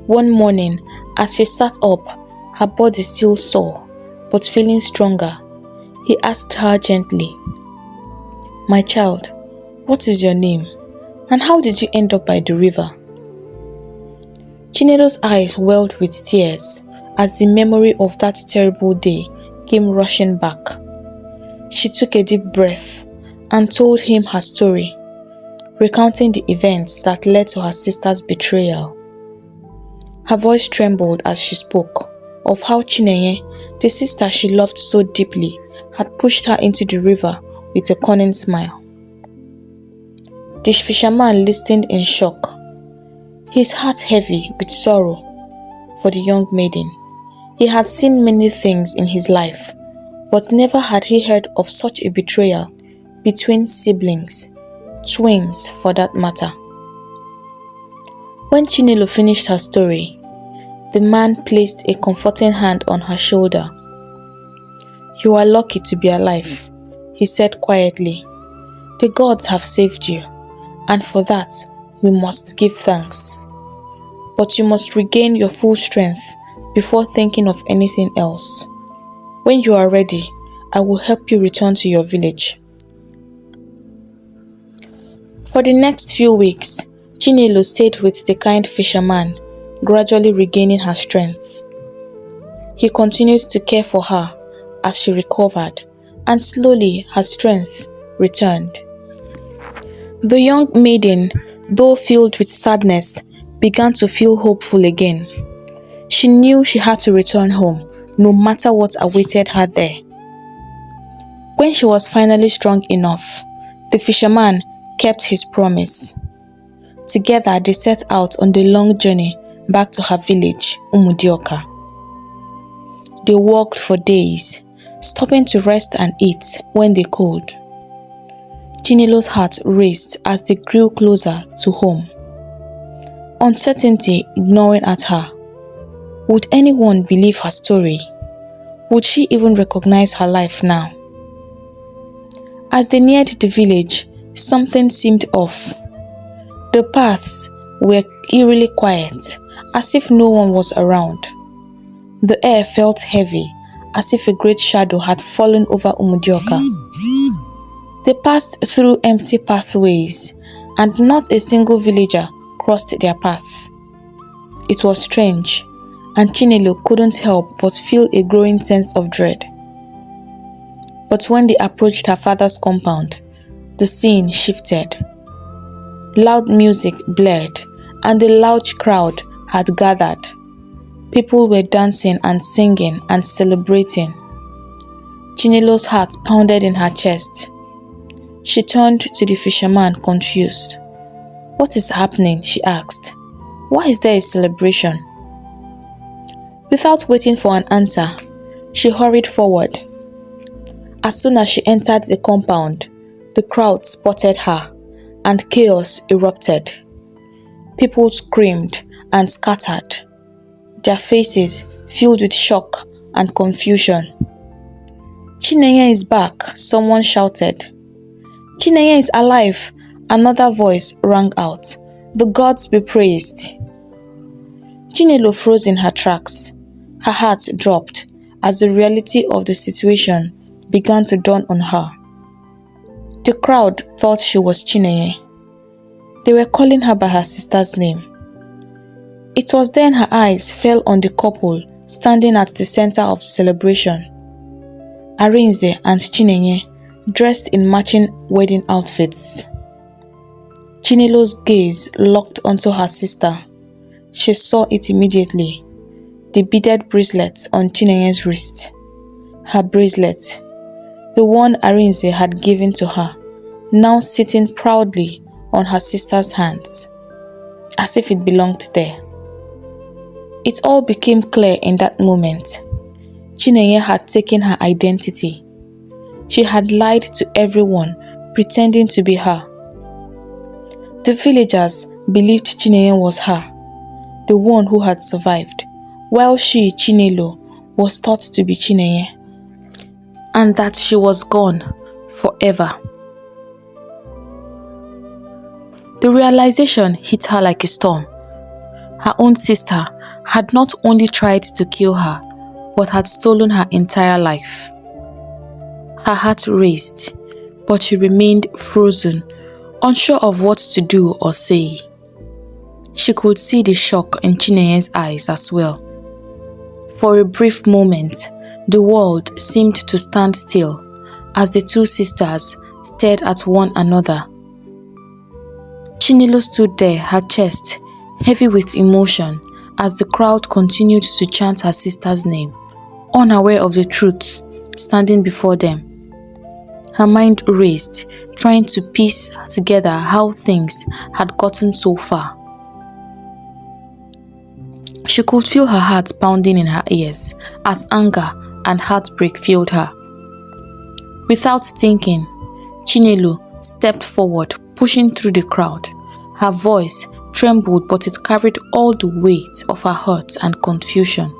One morning, as she sat up, her body still sore, but feeling stronger, he asked her gently, "My child, what is your name, and how did you end up by the river?" Chinelo's eyes welled with tears as the memory of that terrible day came rushing back. She took a deep breath and told him her story, recounting the events that led to her sister's betrayal. Her voice trembled as she spoke of how Chinenye, the sister she loved so deeply, had pushed her into the river with a cunning smile. The fisherman listened in shock, his heart heavy with sorrow for the young maiden. He had seen many things in his life, but never had he heard of such a betrayal between siblings, twins for that matter. When Chinelo finished her story, the man placed a comforting hand on her shoulder. "You are lucky to be alive," he said quietly. "The gods have saved you, and for that we must give thanks. But you must regain your full strength before thinking of anything else. When you are ready, I will help you return to your village." For the next few weeks, Chinelo stayed with the kind fisherman, gradually regaining her strength. He continued to care for her as she recovered, and slowly her strength returned. The young maiden, though filled with sadness, began to feel hopeful again. She knew she had to return home, no matter what awaited her there. When she was finally strong enough, the fisherman kept his promise. Together they set out on the long journey back to her village, Umudioka. They walked for days, stopping to rest and eat when they could. Chinelo's heart raced as they grew closer to home. Uncertainty gnawing at her. Would anyone believe her story? Would she even recognize her life now? As they neared the village, something seemed off. The paths were eerily quiet, as if no one was around. The air felt heavy, as if a great shadow had fallen over Umudioka. They passed through empty pathways, and not a single villager crossed their path. It was strange, and Chinelo couldn't help but feel a growing sense of dread. But when they approached her father's compound, the scene shifted. Loud music blared, and a large crowd had gathered. People were dancing and singing and celebrating. Chinelo's heart pounded in her chest. She turned to the fisherman, confused. "What is happening?" she asked. "Why is there a celebration?" Without waiting for an answer, she hurried forward. As soon as she entered the compound, the crowd spotted her, and chaos erupted. People screamed and scattered, their faces filled with shock and confusion. "Chinenye is back," someone shouted. "Chinenye is alive," another voice rang out, The gods be praised. Chinelo froze in her tracks. Her heart dropped as the reality of the situation began to dawn on her. The crowd thought she was Chinenye. They were calling her by her sister's name. It was then her eyes fell on the couple standing at the center of the celebration. Arin and Chinenye, dressed in matching wedding outfits. Chinelo's gaze locked onto her sister. She saw it immediately. The beaded bracelet on Chinenye's wrist. Her bracelet, the one Arin had given to her, now sitting proudly on her sister's hands, as if it belonged there. It all became clear in that moment. Chinenye had taken her identity. She had lied to everyone, pretending to be her. The villagers believed Chinenye was her, the one who had survived, while she, Chinelo, was thought to be Chinenye, and that she was gone forever. The realization hit her like a storm. Her own sister had not only tried to kill her, but had stolen her entire life. Her heart raced, but she remained frozen, unsure of what to do or say. She could see the shock in Chinenye's eyes as well. For a brief moment, the world seemed to stand still as the two sisters stared at one another. Chinelo stood there, her chest heavy with emotion, as the crowd continued to chant her sister's name, unaware of the truth standing before them. Her mind raced, trying to piece together how things had gotten so far. She could feel her heart pounding in her ears as anger and heartbreak filled her. Without thinking, Chinelo stepped forward, pushing through the crowd. Her voice trembled, but it carried all the weight of her hurt and confusion.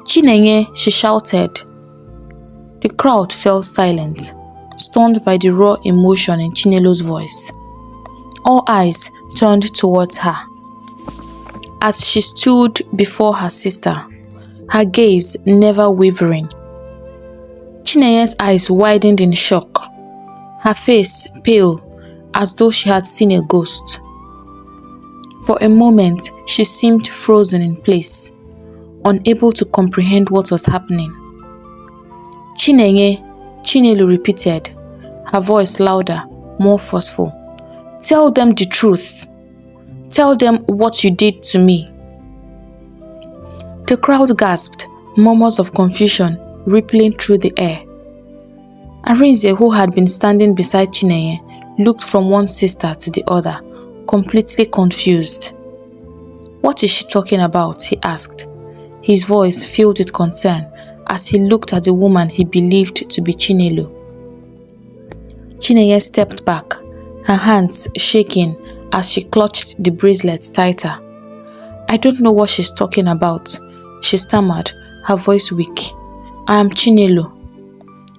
"Chinenye," she shouted. The crowd fell silent, stunned by the raw emotion in Chinelo's voice. All eyes turned towards her. As she stood before her sister, her gaze never wavering. Chinenye's eyes widened in shock, her face pale as though she had seen a ghost. For a moment, she seemed frozen in place, unable to comprehend what was happening. "Chinenye," Chinelo repeated, her voice louder, more forceful. "Tell them the truth. Tell them what you did to me." The crowd gasped, murmurs of confusion rippling through the air. Arin, who had been standing beside Chinenye, looked from one sister to the other, completely confused. "What is she talking about?" he asked, his voice filled with concern as he looked at the woman he believed to be Chinelo. Chinenye stepped back, her hands shaking as she clutched the bracelet tighter. "I don't know what she's talking about," she stammered, her voice weak. "I am Chinelo."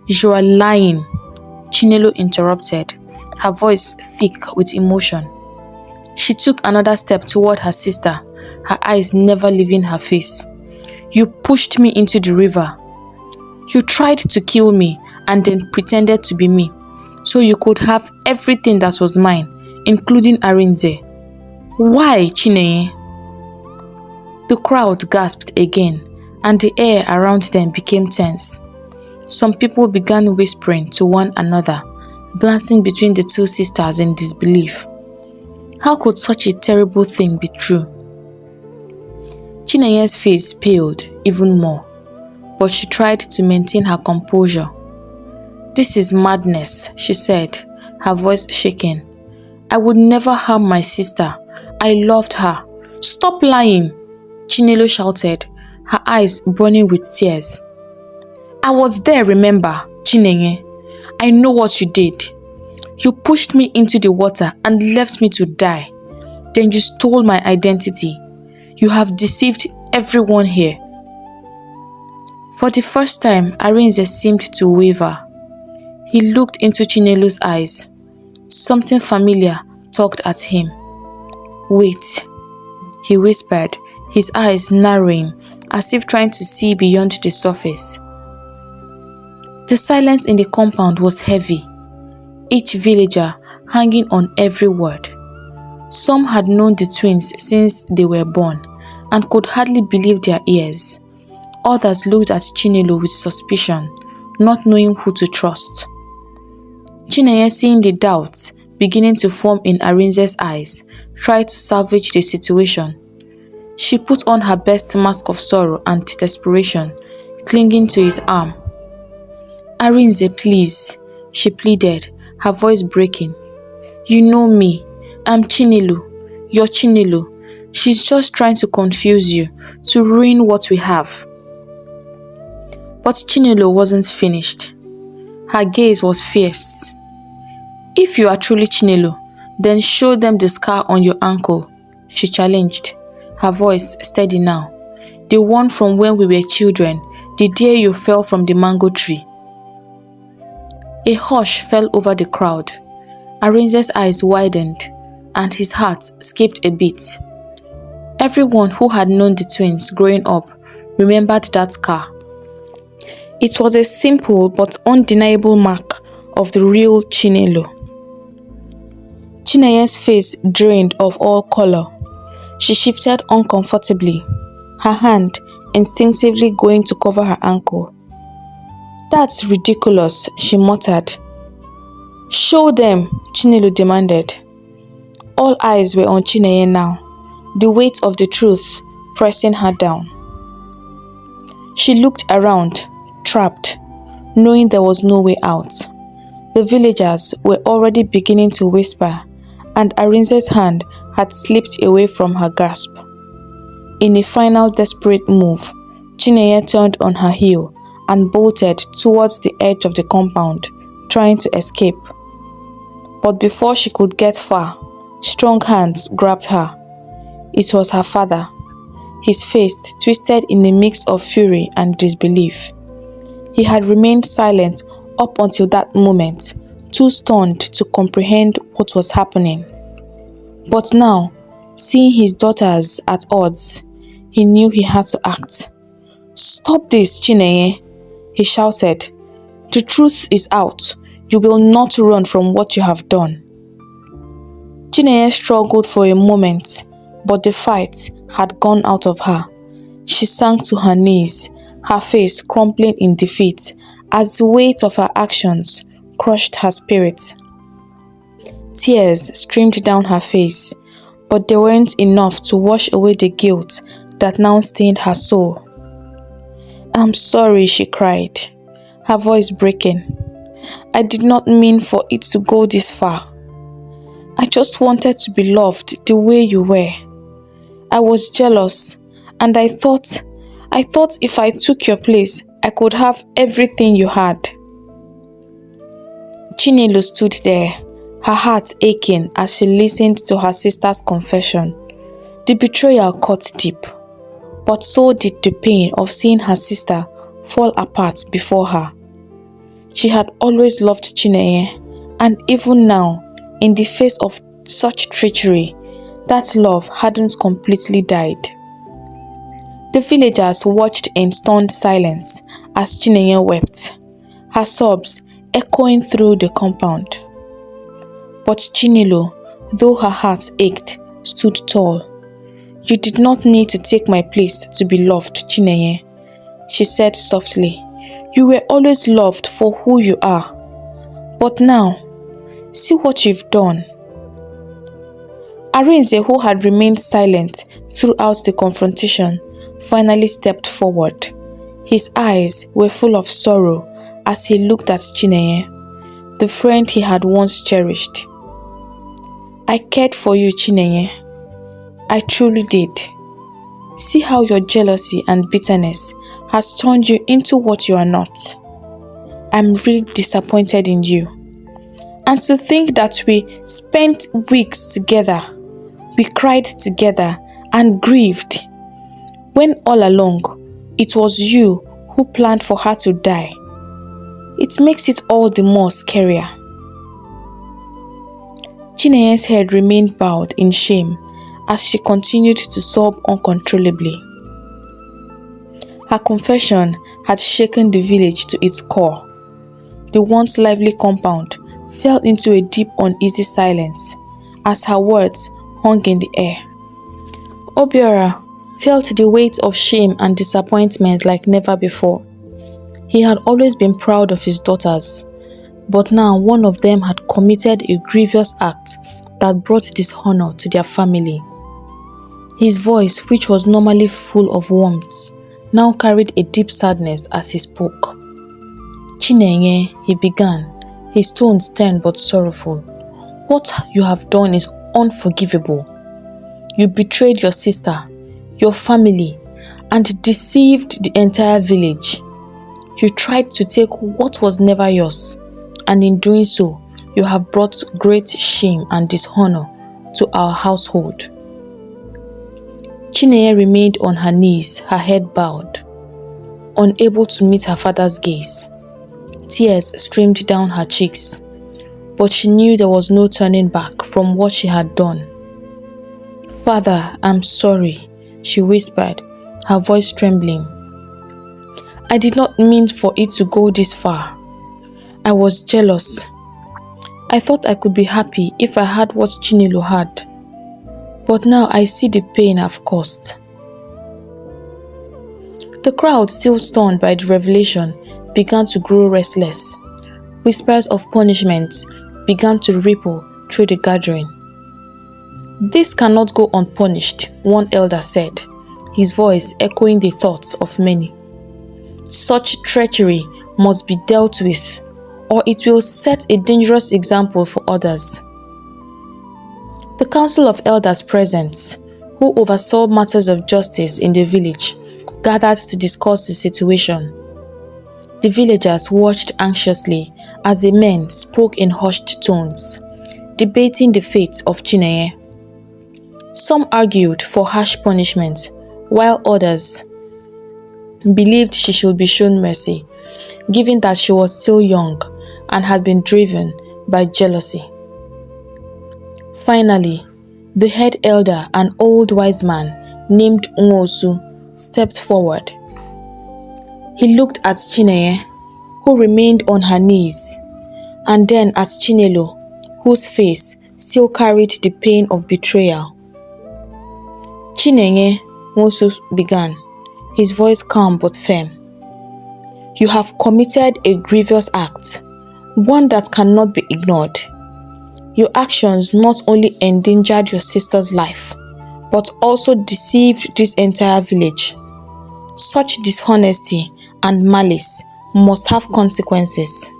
"You are lying," Chinelo interrupted, her voice thick with emotion. She took another step toward her sister, her eyes never leaving her face. "You pushed me into the river. You tried to kill me and then pretended to be me, so you could have everything that was mine, including Arinze. Why, Chinenye?" The crowd gasped again, and the air around them became tense. Some people began whispering to one another, glancing between the two sisters in disbelief. How could such a terrible thing be true? Chinenye's face paled even more, but she tried to maintain her composure. "This is madness," she said, her voice shaking. "I would never harm my sister. I loved her. Stop lying," Chinelo shouted, her eyes burning with tears. "I was there, remember, Chinenye. I know what you did. You pushed me into the water and left me to die. Then you stole my identity. You have deceived everyone here." For the first time, Arinze seemed to waver. He looked into Chinelo's eyes. Something familiar tugged at him. "Wait," he whispered, his eyes narrowing, as if trying to see beyond the surface. The silence in the compound was heavy, each villager hanging on every word. Some had known the twins since they were born and could hardly believe their ears. Others looked at Chinelo with suspicion, not knowing who to trust. Chinenye, seeing the doubt beginning to form in Arin's eyes, tried to salvage the situation. She put on her best mask of sorrow and desperation, clinging to his arm. "Arinze, please," she pleaded, her voice breaking. "You know me. I'm Chinelo, your Chinelo. She's just trying to confuse you, to ruin what we have." But Chinelo wasn't finished. Her gaze was fierce. "If you are truly Chinelo, then show them the scar on your ankle," she challenged, her voice steady now. "The one from when we were children, the day you fell from the mango tree." A hush fell over the crowd. Arinze's eyes widened, and his heart skipped a beat. Everyone who had known the twins growing up remembered that scar. It was a simple but undeniable mark of the real Chinelo. Chinenye's face drained of all color. She shifted uncomfortably, her hand instinctively going to cover her ankle. "That's ridiculous," she muttered. "Show them," Chinelo demanded. All eyes were on Chinenye now, the weight of the truth pressing her down. She looked around, trapped, knowing there was no way out. The villagers were already beginning to whisper, and Arinze's hand had slipped away from her grasp. In a final desperate move, Chinenye turned on her heel and bolted towards the edge of the compound, trying to escape. But before she could get far, strong hands grabbed her. It was her father, his face twisted in a mix of fury and disbelief. He had remained silent up until that moment, too stunned to comprehend what was happening. But now, seeing his daughters at odds, he knew he had to act. "Stop this, Chinenye," he shouted. "The truth is out. You will not run from what you have done." Chinenye struggled for a moment, but the fight had gone out of her. She sank to her knees, her face crumpling in defeat as the weight of her actions crushed her spirit. Tears streamed down her face, but they weren't enough to wash away the guilt that now stained her soul. "I'm sorry," she cried, her voice breaking. "I did not mean for it to go this far. I just wanted to be loved the way you were. I was jealous, and I thought if I took your place, I could have everything you had." Chinelo stood there, her heart aching as she listened to her sister's confession. The betrayal cut deep, but so did the pain of seeing her sister fall apart before her. She had always loved Chinenye, and even now, in the face of such treachery, that love hadn't completely died. The villagers watched in stunned silence as Chinenye wept, her sobs echoing through the compound. But Chinelo, though her heart ached, stood tall. "You did not need to take my place to be loved, Chinenye," she said softly. "You were always loved for who you are. But now, see what you've done." Arinze, who had remained silent throughout the confrontation, finally stepped forward. His eyes were full of sorrow as he looked at Chinenye, the friend he had once cherished. "I cared for you, Chinenye. I truly did. See how your jealousy and bitterness has turned you into what you are not. I'm really disappointed in you. And to think that we spent weeks together, we cried together and grieved, when all along it was you who planned for her to die. It makes it all the more scarier." Chinenye's head remained bowed in shame as she continued to sob uncontrollably. Her confession had shaken the village to its core. The once lively compound fell into a deep, uneasy silence as her words hung in the air. Obiora felt the weight of shame and disappointment like never before. He had always been proud of his daughters, but now one of them had committed a grievous act that brought dishonor to their family. His voice, which was normally full of warmth, now carried a deep sadness as he spoke. Chinenye, he began, his tone stern but sorrowful. What you have done is unforgivable. You betrayed your sister, your family, and deceived the entire village. You tried to take what was never yours, and in doing so, you have brought great shame and dishonor to our household. Chinenye remained on her knees, her head bowed, unable to meet her father's gaze. Tears streamed down her cheeks, but she knew there was no turning back from what she had done. "Father, I'm sorry," she whispered, her voice trembling. "I did not mean for it to go this far. I was jealous. I thought I could be happy if I had what Chinelo had. But now I see the pain I've caused." The crowd, still stunned by the revelation, began to grow restless. Whispers of punishment began to ripple through the gathering. "This cannot go unpunished," one elder said, his voice echoing the thoughts of many. "Such treachery must be dealt with, or it will set a dangerous example for others." The council of elders present, who oversaw matters of justice in the village, gathered to discuss the situation. The villagers watched anxiously as the men spoke in hushed tones, debating the fate of Chinenye. Some argued for harsh punishment, while others believed she should be shown mercy, given that she was still young and had been driven by jealousy. Finally, the head elder, an old wise man named Nwosu, stepped forward. He looked at Chinenye, who remained on her knees, and then at Chinelo, whose face still carried the pain of betrayal. "Chinenye," Nwosu began, his voice calm but firm. "You have committed a grievous act, one that cannot be ignored. Your actions not only endangered your sister's life, but also deceived this entire village. Such dishonesty and malice must have consequences."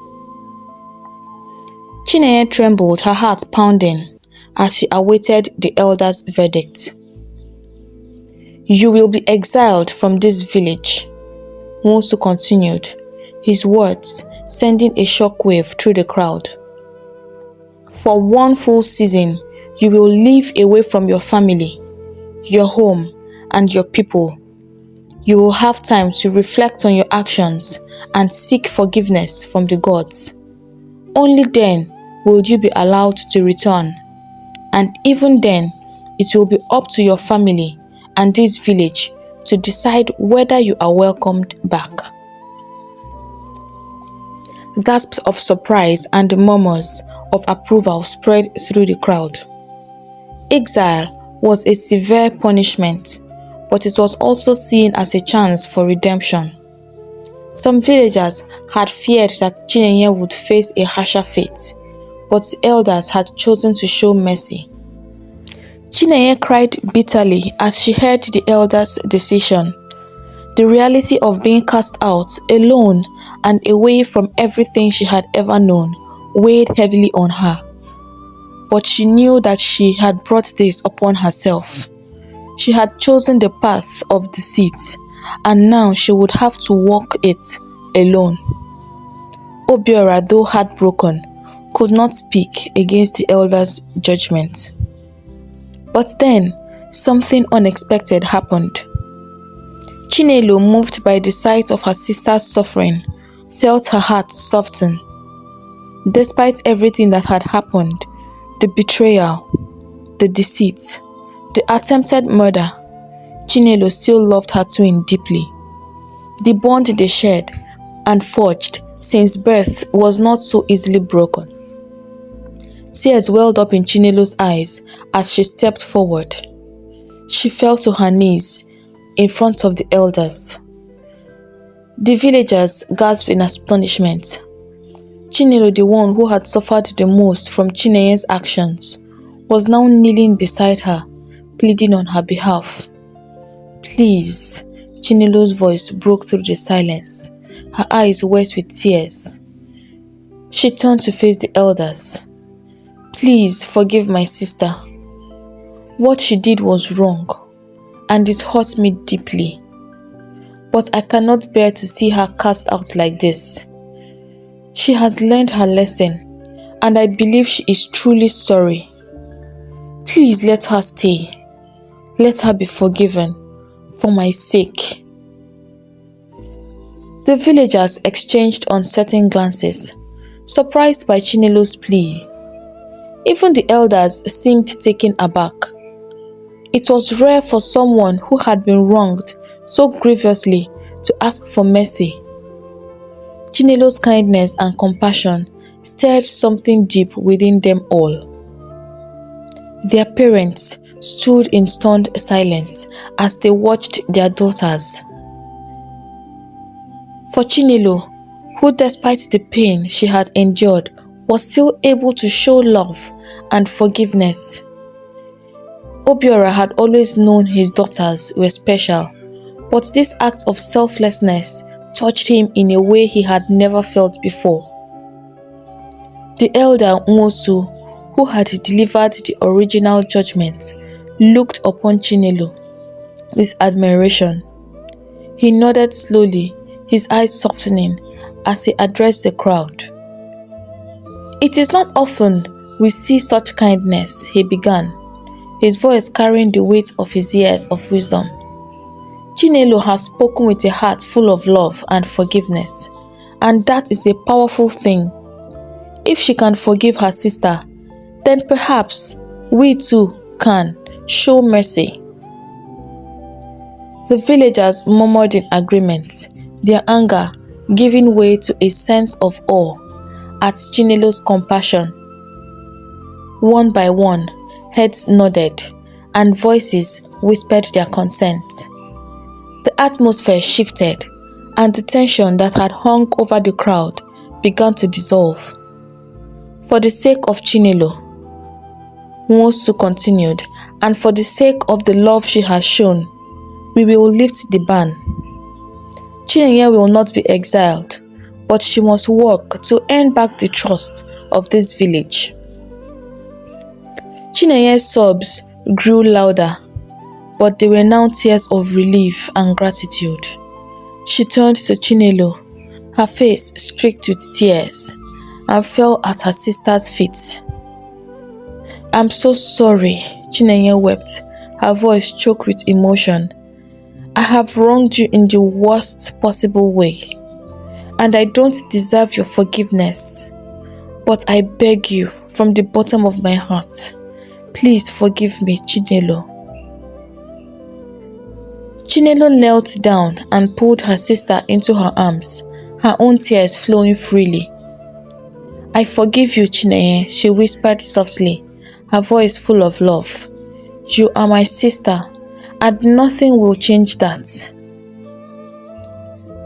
Chinenye trembled, her heart pounding, as she awaited the elder's verdict. "You will be exiled from this village," Nwosu continued, his words sending a shockwave through the crowd. "For one full season, you will live away from your family, your home, and your people. You will have time to reflect on your actions and seek forgiveness from the gods. Only then will you be allowed to return, and even then, it will be up to your family and this village to decide whether you are welcomed back." Gasps of surprise and murmurs of approval spread through the crowd. Exile was a severe punishment, but it was also seen as a chance for redemption. Some villagers had feared that Chinenye would face a harsher fate, but the elders had chosen to show mercy. Chinenye cried bitterly as she heard the elders' decision. The reality of being cast out, alone and away from everything she had ever known, weighed heavily on her. But she knew that she had brought this upon herself. She had chosen the path of deceit, and now she would have to walk it alone. Obiora, though heartbroken, could not speak against the elders' judgment. But then, something unexpected happened. Chinelo, moved by the sight of her sister's suffering, felt her heart soften. Despite everything that had happened, the betrayal, the deceit, the the attempted murder, Chinelo still loved her twin deeply. The bond they shared and forged since birth was not so easily broken. Tears welled up in Chinelo's eyes as she stepped forward. She fell to her knees in front of the elders. The villagers gasped in astonishment. Chinelo, the one who had suffered the most from Chinenye's actions, was now kneeling beside her, pleading on her behalf. "Please," Chinelo's voice broke through the silence, her eyes wet with tears. She turned to face the elders. "Please forgive my sister. What she did was wrong, and it hurt me deeply. But I cannot bear to see her cast out like this. She has learned her lesson, and I believe she is truly sorry. Please let her stay. Let her be forgiven, for my sake." The villagers exchanged uncertain glances, surprised by Chinelo's plea. Even the elders seemed taken aback. It was rare for someone who had been wronged so grievously to ask for mercy. Chinelo's kindness and compassion stirred something deep within them all. Their parents stood in stunned silence as they watched their daughters. For Chinelo, who despite the pain she had endured was still able to show love and forgiveness. Obiora had always known his daughters were special, but this act of selflessness touched him in a way he had never felt before. The elder Nwosu, who had delivered the original judgment, looked upon Chinelo with admiration. He nodded slowly, his eyes softening as he addressed the crowd. "It is not often we see such kindness," he began, his voice carrying the weight of his years of wisdom. "Chinelo has spoken with a heart full of love and forgiveness, and that is a powerful thing. If she can forgive her sister, then perhaps we too can show mercy." The villagers murmured in agreement, their anger giving way to a sense of awe at Chinelo's compassion. One by one, heads nodded, and voices whispered their consent. The atmosphere shifted, and the tension that had hung over the crowd began to dissolve. "For the sake of Chinelo," Nwosu continued, "and for the sake of the love she has shown, we will lift the ban. Chinenye will not be exiled, but she must work to earn back the trust of this village." Chinenye's sobs grew louder, but they were now tears of relief and gratitude. She turned to Chinelo, her face streaked with tears, and fell at her sister's feet. "I'm so sorry," Chinenye wept, her voice choked with emotion. "I have wronged you in the worst possible way, and I don't deserve your forgiveness. But I beg you from the bottom of my heart, please forgive me, Chinelo." Chinelo knelt down and pulled her sister into her arms, her own tears flowing freely. "I forgive you, Chinenye," she whispered softly, her voice full of love. "You are my sister, and nothing will change that."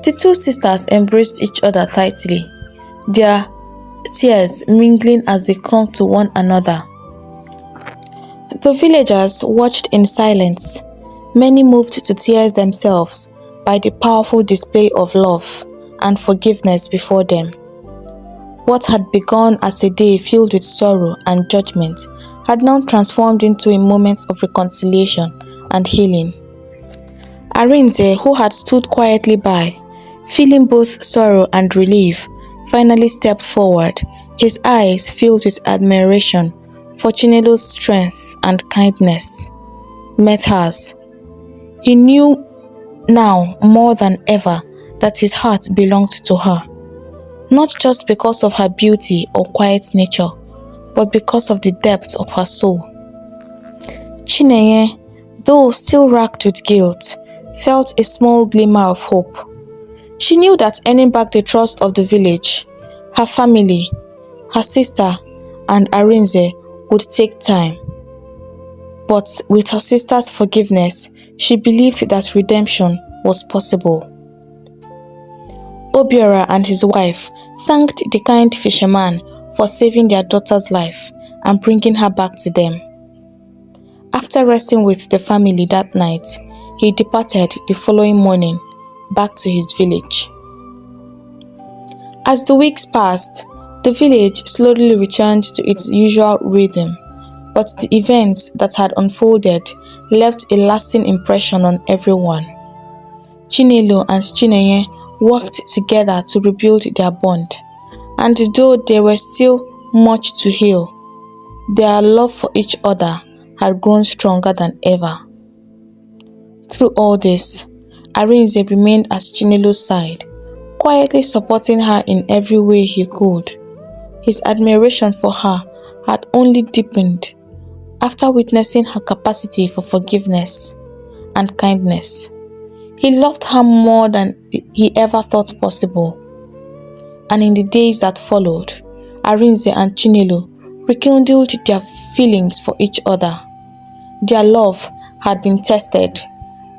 The two sisters embraced each other tightly, their tears mingling as they clung to one another. The villagers watched in silence, many moved to tears themselves by the powerful display of love and forgiveness before them. What had begun as a day filled with sorrow and judgment had now transformed into a moment of reconciliation and healing. Arin, who had stood quietly by, feeling both sorrow and relief, finally stepped forward, his eyes filled with admiration for Chinelo's strength and kindness. Met hers. He knew now more than ever that his heart belonged to her, not just because of her beauty or quiet nature, but because of the depth of her soul. Chinenye, though still racked with guilt, felt a small glimmer of hope. She knew that earning back the trust of the village, her family, her sister, and Arinze would take time. But with her sister's forgiveness, she believed that redemption was possible. Obiora and his wife thanked the kind fisherman for saving their daughter's life and bringing her back to them. After resting with the family that night, he departed the following morning back to his village. As the weeks passed, the village slowly returned to its usual rhythm, but the events that had unfolded left a lasting impression on everyone. Chinelo and Chinenye worked together to rebuild their bond, and though there was still much to heal, their love for each other had grown stronger than ever. Through all this, Arinze remained at Chinelo's side, quietly supporting her in every way he could. His admiration for her had only deepened after witnessing her capacity for forgiveness and kindness. He loved her more than he ever thought possible. And in the days that followed, Arinze and Chinelo rekindled their feelings for each other. Their love had been tested,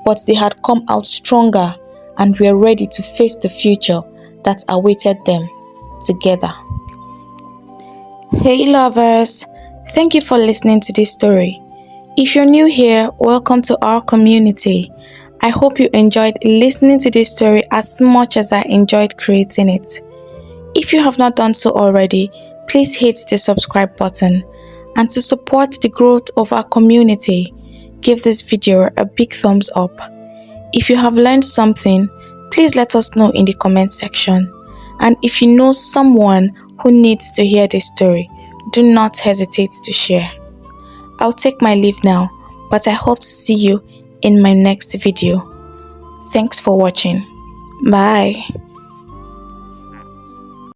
but they had come out stronger and were ready to face the future that awaited them together. Hey lovers, thank you for listening to this story. If you're new here, welcome to our community. I hope you enjoyed listening to this story as much as I enjoyed creating it. If you have not done so already, please hit the subscribe button. And to support the growth of our community, give this video a big thumbs up. If you have learned something, please let us know in the comment section. And if you know someone who needs to hear this story, do not hesitate to share. I'll take my leave now, but I hope to see you in my next video. Thanks for watching. Bye.